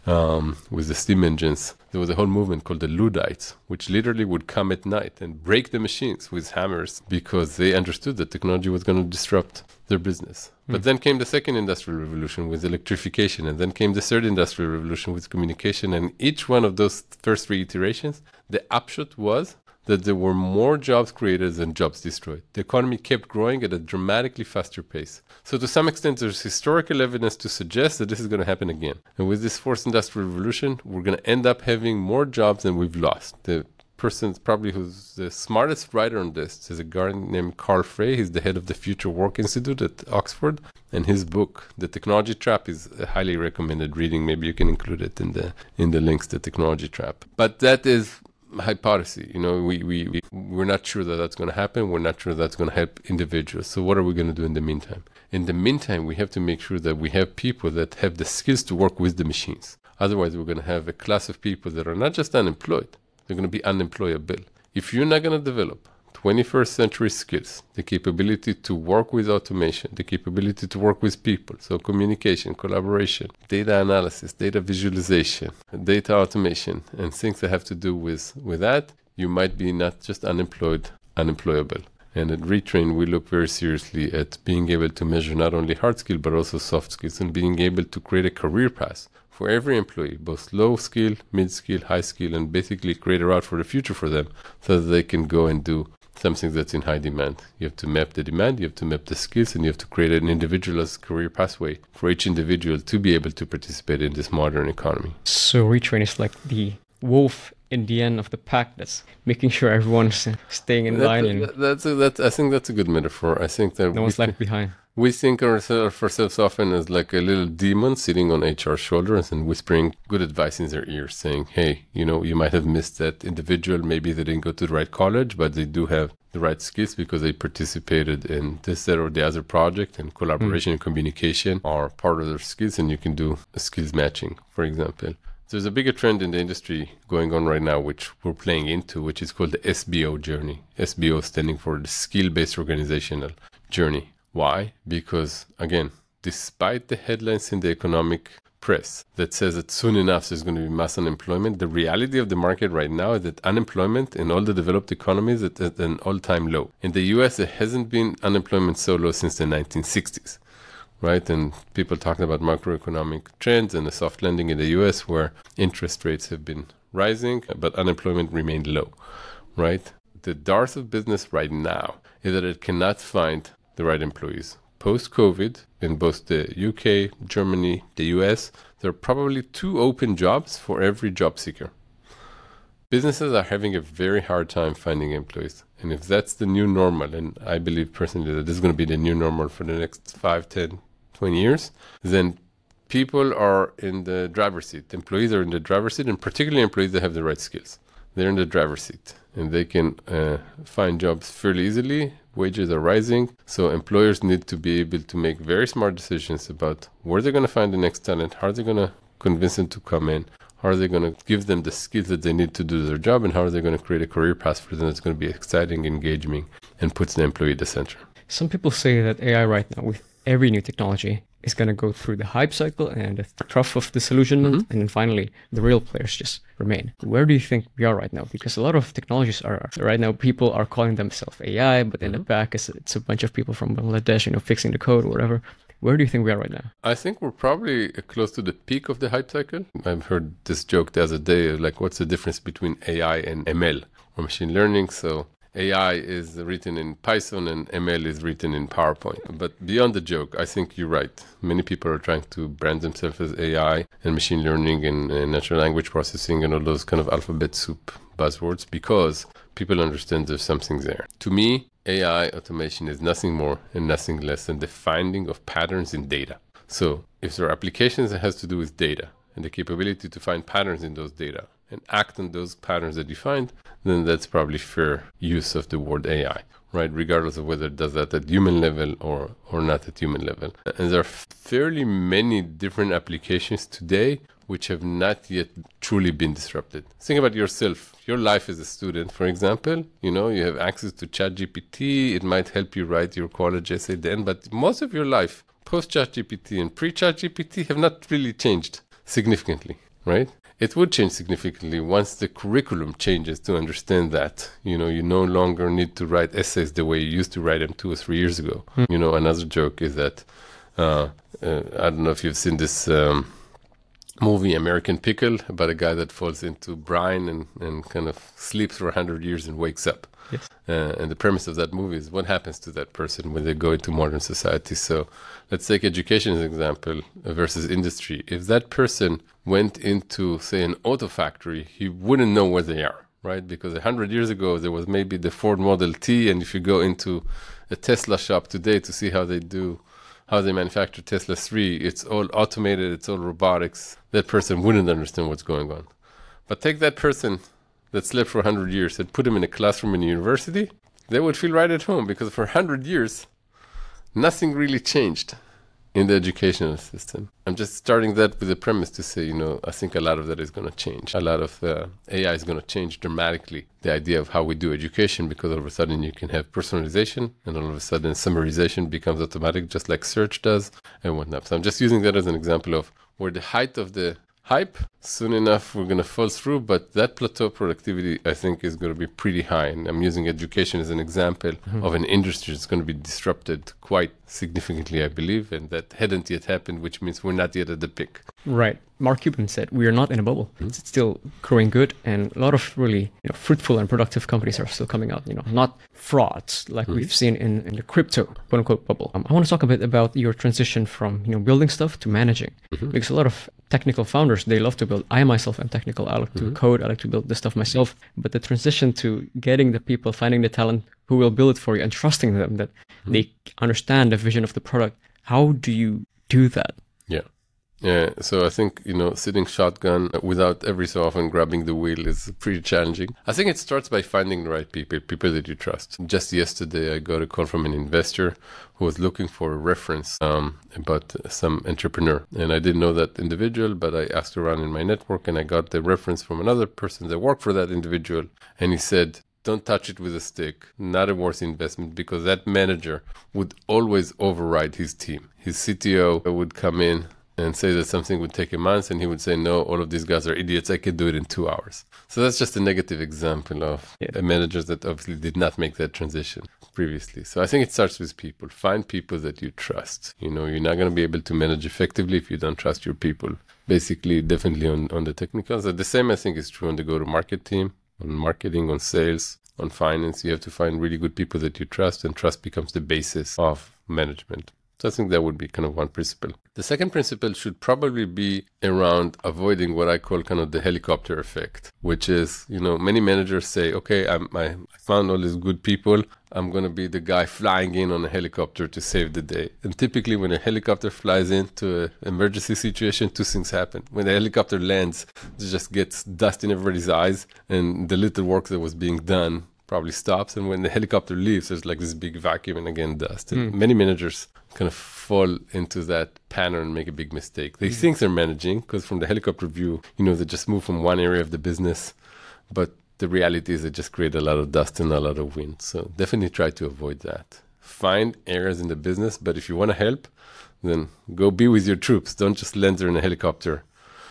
with the steam engines, there was a whole movement called the Luddites, which literally would come at night and break the machines with hammers because they understood that technology was going to disrupt their business. But then came the second industrial revolution with electrification, and then came the third industrial revolution with communication. And each one of those first three iterations, the upshot was that there were more jobs created than jobs destroyed. The economy kept growing at a dramatically faster pace. So to some extent, there's historical evidence to suggest that this is going to happen again. And with this fourth industrial revolution, we're going to end up having more jobs than we've lost. The person probably who's the smartest writer on this is a guy named Carl Frey. He's the head of the Future Work Institute at Oxford. And his book, The Technology Trap, is a highly recommended reading. Maybe you can include it in the links, The Technology Trap. But that is hypothesis. We're not sure that that's going to happen. We're not sure that's going to help individuals. So what are we going to do in the meantime? In the meantime, we have to make sure that we have people that have the skills to work with the machines. Otherwise, we're going to have a class of people that are not just unemployed, they're going to be unemployable. If you're not going to develop 21st century skills, the capability to work with automation, the capability to work with people, so communication, collaboration, data analysis, data visualization, data automation, and things that have to do with that, you might be not just unemployed, unemployable. And at Retrain, we look very seriously at being able to measure not only hard skills, but also soft skills, and being able to create a career path for every employee, both low skill, mid skill, high skill, and basically create a route for the future for them so that they can go and do something that's in high demand. You have to map the demand, you have to map the skills, and you have to create an individualist career pathway for each individual to be able to participate in this modern economy. So Retrain is like the wolf in the end of the pack that's making sure everyone's staying in line. I think that's a good metaphor. I think that no one's left behind. We think of ourselves often as like a little demon sitting on HR's shoulders and whispering good advice in their ears, saying, hey, you might have missed that individual. Maybe they didn't go to the right college, but they do have the right skills because they participated in this, that, or the other project, and collaboration and communication are part of their skills, and you can do a skills matching, for example. There's a bigger trend in the industry going on right now, which we're playing into, which is called the SBO journey. SBO standing for the skill-based organizational journey. Why? Because, again, despite the headlines in the economic press that says that soon enough there's going to be mass unemployment, the reality of the market right now is that unemployment in all the developed economies is at an all-time low. In the US, there hasn't been unemployment so low since the 1960s. Right, and people talking about macroeconomic trends and the soft landing in the US where interest rates have been rising, but unemployment remained low, right? The dearth of business right now is that it cannot find the right employees. Post-COVID, in both the UK, Germany, the US, there are probably 2 open jobs for every job seeker. Businesses are having a very hard time finding employees. And if that's the new normal, and I believe personally that this is going to be the new normal for the next 5, 10, 20 years, then people are in the driver's seat. Employees are in the driver's seat, and particularly employees that have the right skills. They're in the driver's seat, and they can find jobs fairly easily. Wages are rising, so employers need to be able to make very smart decisions about where they're going to find the next talent, how are they going to convince them to come in, how are they going to give them the skills that they need to do their job, and how are they going to create a career path for them that's going to be exciting, engaging, and puts the employee at the center. Some people say that AI right now, with every new technology, is going to go through the hype cycle and the trough of disillusionment, and then finally the real players just remain. Where do you think we are right now? Because a lot of technologies are right now, people are calling themselves AI, but in the back it's a bunch of people from Bangladesh, fixing the code or whatever. Where do you think we are right now? I think we're probably close to the peak of the hype cycle. I've heard this joke the other day, like what's the difference between AI and ML, or machine learning? So AI is written in Python and ML is written in PowerPoint. But beyond the joke, I think you're right. Many people are trying to brand themselves as AI and machine learning and natural language processing and all those kind of alphabet soup buzzwords because people understand there's something there. To me, AI automation is nothing more and nothing less than the finding of patterns in data. So if there are applications that has to do with data and the capability to find patterns in those data and act on those patterns that you find, then that's probably fair use of the word AI, right? Regardless of whether it does that at human level or not at human level. And there are fairly many different applications today which have not yet truly been disrupted. Think about yourself. Your life as a student, for example, you have access to ChatGPT. It might help you write your college essay then, but most of your life, post-ChatGPT and pre-ChatGPT, have not really changed significantly, right? It would change significantly once the curriculum changes to understand that, you no longer need to write essays the way you used to write them 2 or 3 years ago. Another joke is that, I don't know if you've seen this movie American Pickle about a guy that falls into brine and kind of sleeps for 100 years and wakes up. Yes. And the premise of that movie is what happens to that person when they go into modern society. So let's take education as an example versus industry. If that person went into, say, an auto factory, he wouldn't know where they are, right? Because 100 years ago, there was maybe the Ford Model T. And if you go into a Tesla shop today to see how they manufacture Tesla 3, it's all automated, it's all robotics. That person wouldn't understand what's going on. But take that person that slept for 100 years and put him in a classroom in a university, they would feel right at home, because for 100 years, nothing really changed in the educational system. I'm just starting that with the premise to say, I think a lot of that is going to change. A lot of AI is going to change dramatically the idea of how we do education, because all of a sudden you can have personalization, and all of a sudden summarization becomes automatic, just like search does and whatnot. So I'm just using that as an example of where the height of the hype, soon enough we're going to fall through, but that plateau productivity, I think, is going to be pretty high. And I'm using education as an example of an industry that's going to be disrupted quite significantly, I believe, and that hadn't yet happened, which means we're not yet at the peak. Right. Mark Cuban said, we are not in a bubble. It's still growing good, and a lot of really fruitful and productive companies are still coming out, not frauds like we've seen in the crypto, quote unquote, bubble. I want to talk a bit about your transition from, building stuff to managing, because a lot of technical founders, they love to build. I myself am technical. I like to code. I like to build this stuff myself. But the transition to getting the people, finding the talent who will build it for you and trusting them that they understand the vision of the product. How do you do that? Yeah, so I think, sitting shotgun without every so often grabbing the wheel is pretty challenging. I think it starts by finding the right people that you trust. Just yesterday, I got a call from an investor who was looking for a reference about some entrepreneur. And I didn't know that individual, but I asked around in my network, and I got the reference from another person that worked for that individual. And he said, don't touch it with a stick, not a worth investment, because that manager would always override his team. His CTO would come in and say that something would take a month, and he would say, no, all of these guys are idiots, I can do it in 2 hours. So that's just a negative example of managers that obviously did not make that transition previously. So I think it starts with people. Find people that you trust. You're not going to be able to manage effectively if you don't trust your people. Basically, definitely on the technicals. The same, I think, is true on the go-to-market team, on marketing, on sales, on finance. You have to find really good people that you trust, and trust becomes the basis of management. So I think that would be kind of one principle. The second principle should probably be around avoiding what I call kind of the helicopter effect, which is, many managers say, okay, I found all these good people. I'm going to be the guy flying in on a helicopter to save the day. And typically when a helicopter flies into an emergency situation, two things happen. When the helicopter lands, it just gets dust in everybody's eyes, and the little work that was being done probably stops. And when the helicopter leaves, there's like this big vacuum and again dust. And many managers kind of fall into that pattern and make a big mistake. They think they're managing, because from the helicopter view, they just move from one area of the business. But the reality is they just create a lot of dust and a lot of wind. So definitely try to avoid that. Find areas in the business, but if you want to help, then go be with your troops. Don't just land there in a helicopter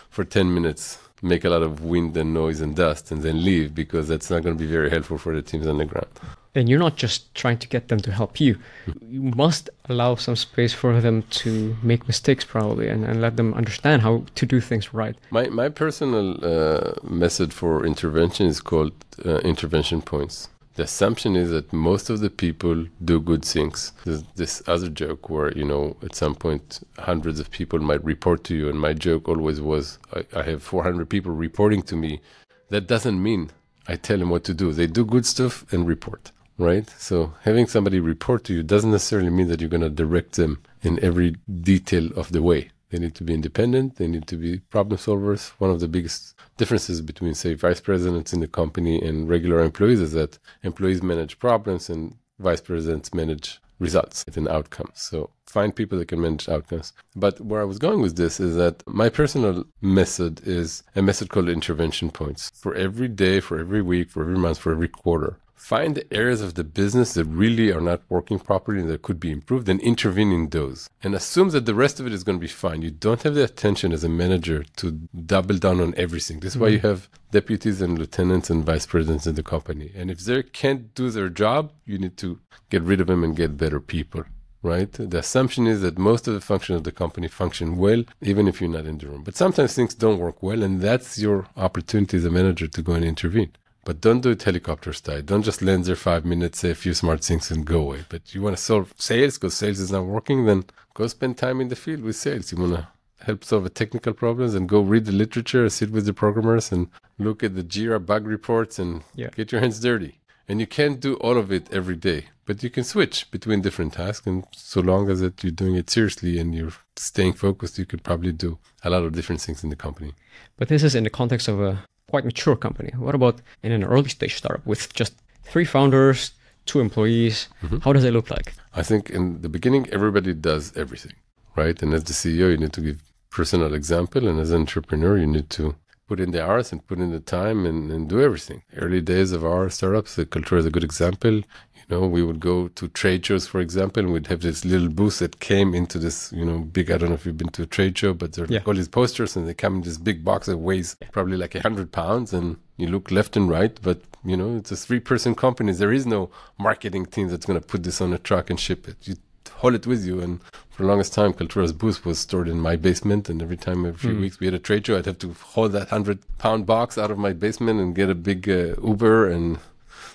for 10 minutes, make a lot of wind and noise and dust, and then leave, because that's not going to be very helpful for the teams on the ground. And you're not just trying to get them to help you. You must allow some space for them to make mistakes, probably, and let them understand how to do things right. My personal method for intervention is called intervention points. The assumption is that most of the people do good things. There's this other joke where, at some point, hundreds of people might report to you. And my joke always was, I have 400 people reporting to me. That doesn't mean I tell them what to do. They do good stuff and report, right? So having somebody report to you doesn't necessarily mean that you're going to direct them in every detail of the way. They need to be independent. They need to be problem solvers. One of the biggest differences between, say, vice presidents in the company and regular employees is that employees manage problems and vice presidents manage results and outcomes. So find people that can manage outcomes. But where I was going with this is that my personal method is a method called intervention points. For every day, for every week, for every month, for every quarter, find the areas of the business that really are not working properly and that could be improved, and intervene in those. And assume that the rest of it is going to be fine. You don't have the attention as a manager to double down on everything. This is why you have deputies and lieutenants and vice presidents in the company. And if they can't do their job, you need to get rid of them and get better people, right? The assumption is that most of the functions of the company function well, even if you're not in the room. But sometimes things don't work well, and that's your opportunity as a manager to go and intervene. But don't do it helicopter style. Don't just land there 5 minutes, say a few smart things and go away. But you want to solve sales because sales is not working, then go spend time in the field with sales. You want to help solve the technical problems and go read the literature, sit with the programmers and look at the Jira bug reports and get your hands dirty. And you can't do all of it every day, but you can switch between different tasks. And so long as you're doing it seriously and you're staying focused, you could probably do a lot of different things in the company. But this is in the context of a quite mature company. What about in an early stage startup with just 3 founders, 2 employees? How does it look like? I think in the beginning, everybody does everything, right? And as the CEO, you need to give personal example. And as an entrepreneur, you need to put in the hours and put in the time and do everything. Early days of our startups, the culture is a good example. We would go to trade shows, for example, and we'd have this little booth that came into this, big, I don't know if you've been to a trade show, but there are all these posters and they come in this big box that weighs probably like 100 pounds and you look left and right, but it's a 3-person company. There is no marketing team that's going to put this on a truck and ship it. You haul it with you. And for the longest time, Kaltura's booth was stored in my basement. And every few weeks we had a trade show, I'd have to haul that 100-pound box out of my basement and get a big Uber. And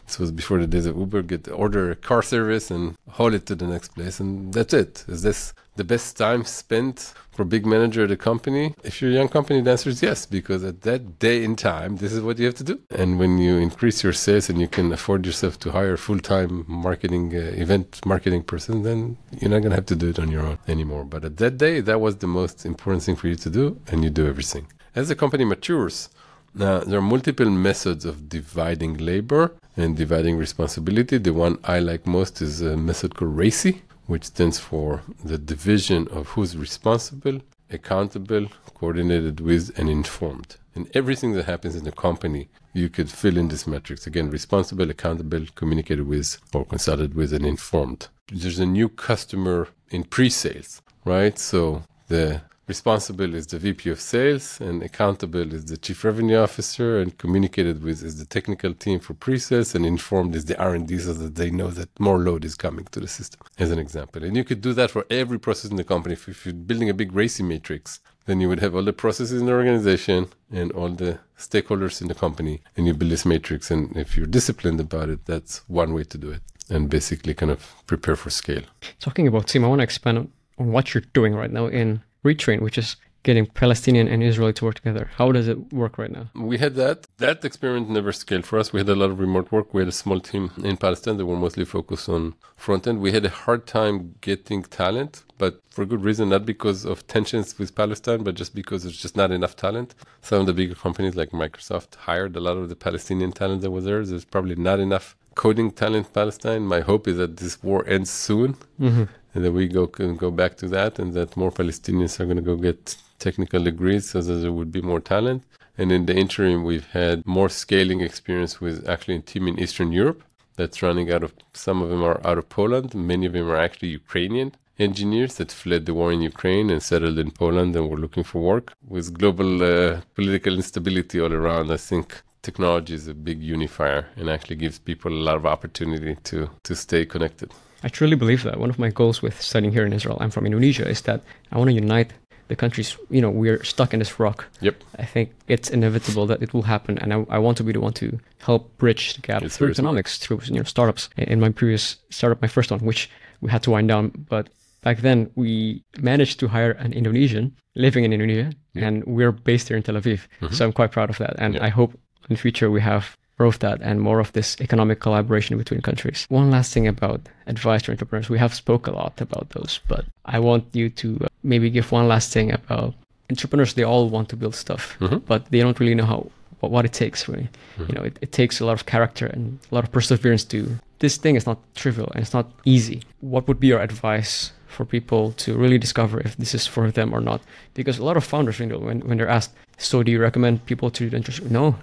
this was before the days of Uber, order a car service and haul it to the next place. And that's it. Is this the best time spent for a big manager at a company? If you're a young company, the answer is yes, because at that day in time, this is what you have to do. And when you increase your sales and you can afford yourself to hire a full-time marketing, event marketing person, then you're not going to have to do it on your own anymore. But at that day, that was the most important thing for you to do, and you do everything. As the company matures, now, there are multiple methods of dividing labor and dividing responsibility. The one I like most is a method called RACI, which stands for the division of who's responsible, accountable, coordinated with, and informed. And everything that happens in the company, you could fill in this matrix. Again, responsible, accountable, communicated with, or consulted with, and informed. There's a new customer in pre-sales, right? So the responsible is the VP of sales, and accountable is the chief revenue officer, and communicated with is the technical team for pre-sales, and informed is the R&D so that they know that more load is coming to the system, as an example. And you could do that for every process in the company. If you're building a big RACI matrix, then you would have all the processes in the organization and all the stakeholders in the company, and you build this matrix. And if you're disciplined about it, that's one way to do it, and basically kind of prepare for scale. Talking about team, I want to expand on what you're doing right now in Retrain, which is getting Palestinian and Israeli to work together. How does it work right now? We had that experiment never scaled for us. We had a lot of remote work. We had a small team in Palestine that were mostly focused on front end. We had a hard time getting talent, but for good reason, not because of tensions with Palestine, but just because there's just not enough talent. Some of the bigger companies like Microsoft hired a lot of the Palestinian talent that was there. There's probably not enough coding talent in Palestine. My hope is that this war ends soon. And that we can go back to that, and that more Palestinians are going to go get technical degrees so that there would be more talent. And in the interim, we've had more scaling experience with actually a team in Eastern Europe that's running out of, some of them are out of Poland. Many of them are actually Ukrainian engineers that fled the war in Ukraine and settled in Poland and were looking for work. With global political instability all around, I think technology is a big unifier and actually gives people a lot of opportunity to stay connected. I truly believe that. One of my goals with studying here in Israel, I'm from Indonesia, is that I want to unite the countries. We're stuck in this rock. Yep. I think it's inevitable that it will happen, and I want to be the one to help bridge the gap through economics, through startups. In my previous startup, my first one, which we had to wind down, but back then we managed to hire an Indonesian living in Indonesia, and we're based here in Tel Aviv. So I'm quite proud of that, and I hope in the future we have more of that and more of this economic collaboration between countries. One last thing about advice to entrepreneurs. We have spoke a lot about those, but I want you to maybe give one last thing about entrepreneurs. They all want to build stuff, but they don't really know what it takes, really. It takes a lot of character and a lot of perseverance to. This thing is not trivial and it's not easy. What would be your advice for people to really discover if this is for them or not? Because a lot of founders, when they're asked, so do you recommend people to do interest? No,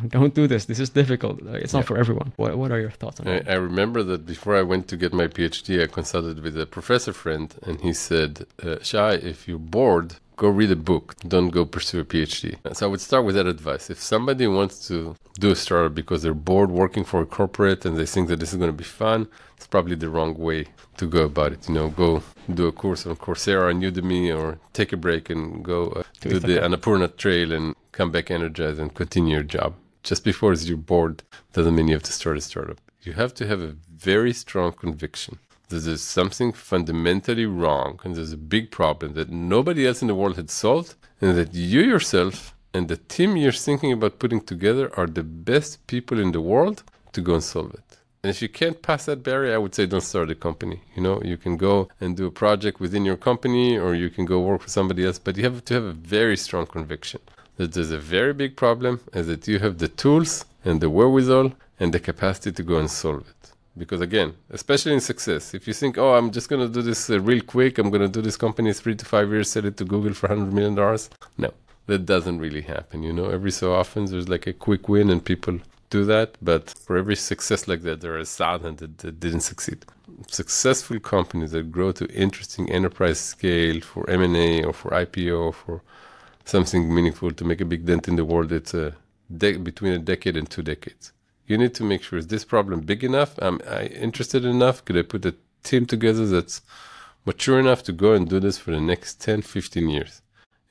don't do this. This is difficult. It's not for everyone. What are your thoughts on that? I remember that before I went to get my PhD, I consulted with a professor friend, and he said, Shay, if you're bored, go read a book. Don't go pursue a PhD. So I would start with that advice. If somebody wants to do a startup because they're bored working for a corporate and they think that this is going to be fun, it's probably the wrong way to go about it. Go do a course on Coursera or Udemy, or take a break and go do the Annapurna Trail and come back energized and continue your job. Just because you're bored doesn't mean you have to start a startup. You have to have a very strong conviction that there's something fundamentally wrong and there's a big problem that nobody else in the world had solved, and that you yourself and the team you're thinking about putting together are the best people in the world to go and solve it. And if you can't pass that barrier, I would say don't start a company. You can go and do a project within your company, or you can go work for somebody else, but you have to have a very strong conviction that there's a very big problem and that you have the tools and the wherewithal and the capacity to go and solve it. Because again, especially in success, if you think, oh, I'm just going to do this real quick, I'm going to do this company 3 to 5 years, sell it to Google for $100 million. No, that doesn't really happen. Every so often there's like a quick win and people do that. But for every success like that, there are 1,000 that didn't succeed. Successful companies that grow to interesting enterprise scale for M&A or for IPO or for something meaningful to make a big dent in the world, it's between a decade and 2 decades. You need to make sure, is this problem big enough? Am I interested enough? Could I put a team together that's mature enough to go and do this for the next 10, 15 years?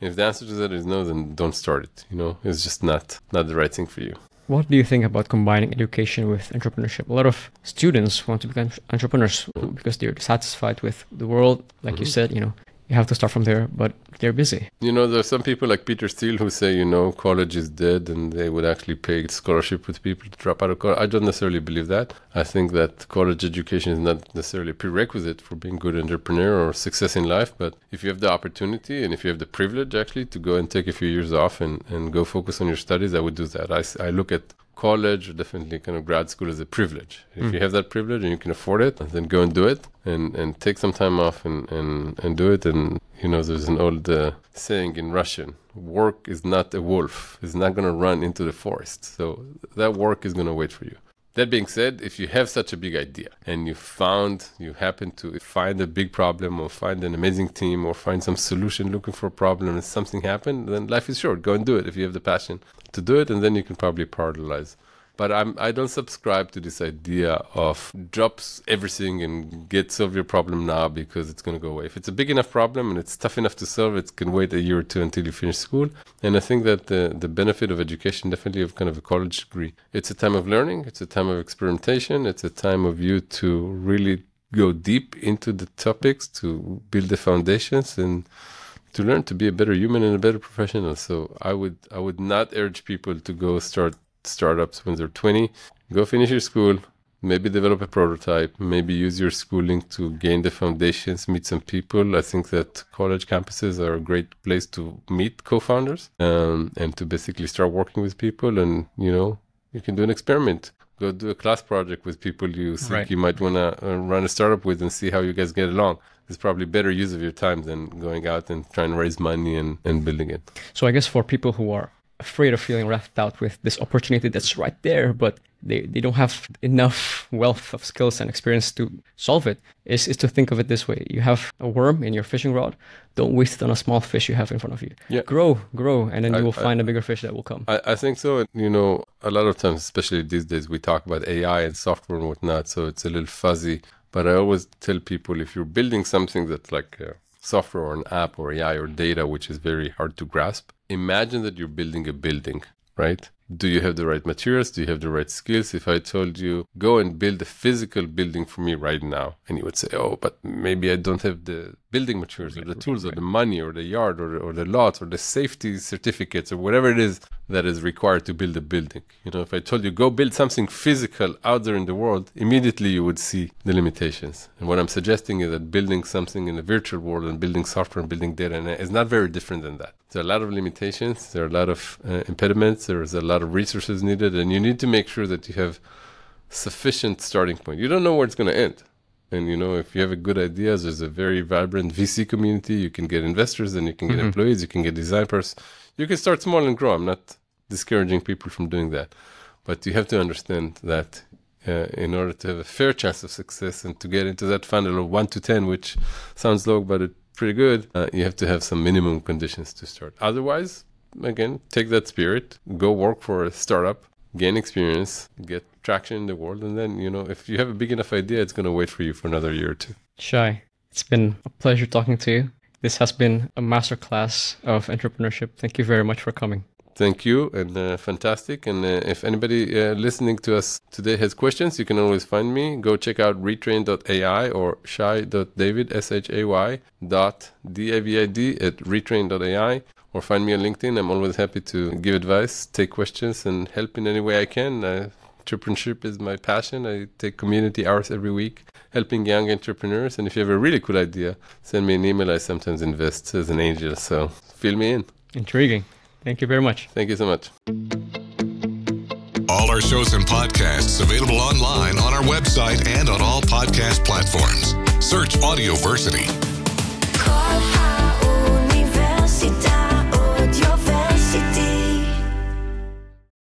If the answer to that is no, then don't start it. It's just not the right thing for you. What do you think about combining education with entrepreneurship? A lot of students want to become entrepreneurs because they're dissatisfied with the world. Like you said, you have to start from there, but they're busy. There are some people like Peter Thiel who say, college is dead and they would actually pay scholarship with people to drop out of college. I don't necessarily believe that. I think that college education is not necessarily a prerequisite for being a good entrepreneur or success in life. But if you have the opportunity and if you have the privilege actually to go and take a few years off and go focus on your studies, I would do that. I look at college or definitely kind of grad school as a privilege. If you have that privilege and you can afford it, then go and do it and take some time off and do it. And, there's an old saying in Russian, work is not a wolf. It's not going to run into the forest. So that work is going to wait for you. That being said, if you have such a big idea and you happen to find a big problem or find an amazing team or find some solution looking for a problem and something happened, then life is short. Go and do it if you have the passion to do it, and then you can probably parallelize. But I don't subscribe to this idea of drop everything and solve your problem now because it's going to go away. If it's a big enough problem and it's tough enough to solve, it can wait a year or two until you finish school. And I think that the benefit of education, definitely of kind of a college degree, it's a time of learning, it's a time of experimentation, it's a time of you to really go deep into the topics, to build the foundations and to learn to be a better human and a better professional. So I would not urge people to go start startups when they're 20. Go finish your school, maybe develop a prototype, maybe use your schooling to gain the foundations, meet some people. I think that college campuses are a great place to meet co-founders and to basically start working with people. And you can do an experiment. Go do a class project with people you think you might want to run a startup with and see how you guys get along. It's probably better use of your time than going out and trying to raise money and building it. So I guess for people who are afraid of feeling left out with this opportunity that's right there, but they don't have enough wealth of skills and experience to solve it, is to think of it this way. You have a worm in your fishing rod. Don't waste it on a small fish you have in front of you. Yeah. Grow, and then you will find a bigger fish that will come. I think so. A lot of times, especially these days, we talk about AI and software and whatnot, so it's a little fuzzy. But I always tell people, if you're building something that's like software or an app or AI or data, which is very hard to grasp, imagine that you're building a building, right? Do you have the right materials? Do you have the right skills? If I told you, go and build a physical building for me right now, and you would say, oh, but maybe I don't have the building materials or the tools or the money or the yard or the lots or the safety certificates or whatever it is that is required to build a building. If I told you, go build something physical out there in the world, immediately you would see the limitations. And what I'm suggesting is that building something in the virtual world and building software and building data is not very different than that. There are a lot of limitations. There are a lot of impediments. There's a lot of resources needed, and you need to make sure that you have sufficient starting point. You don't know where it's going to end. And, if you have a good idea, there's a very vibrant VC community. You can get investors, and you can get employees, you can get designers. You can start small and grow. I'm not discouraging people from doing that. But you have to understand that in order to have a fair chance of success and to get into that funnel of 1 to 10, which sounds low, but it's pretty good, you have to have some minimum conditions to start. Otherwise, again, take that spirit, go work for a startup, gain experience, get traction in the world, and then, if you have a big enough idea, it's going to wait for you for another year or two. Shay, it's been a pleasure talking to you. This has been a masterclass of entrepreneurship. Thank you very much for coming. Thank you, and fantastic. And if anybody listening to us today has questions, you can always find me. Go check out Retrain.ai or Shay.David, Shay.David at Retrain.ai, or find me on LinkedIn. I'm always happy to give advice, take questions, and help in any way I can. Entrepreneurship is my passion. I take community hours every week helping young entrepreneurs. And if you have a really cool idea, send me an email. I sometimes invest as an angel, so fill me in. Intriguing. Thank you very much. Thank you so much. All our shows and podcasts available online on our website and on all podcast platforms. Search Audioversity.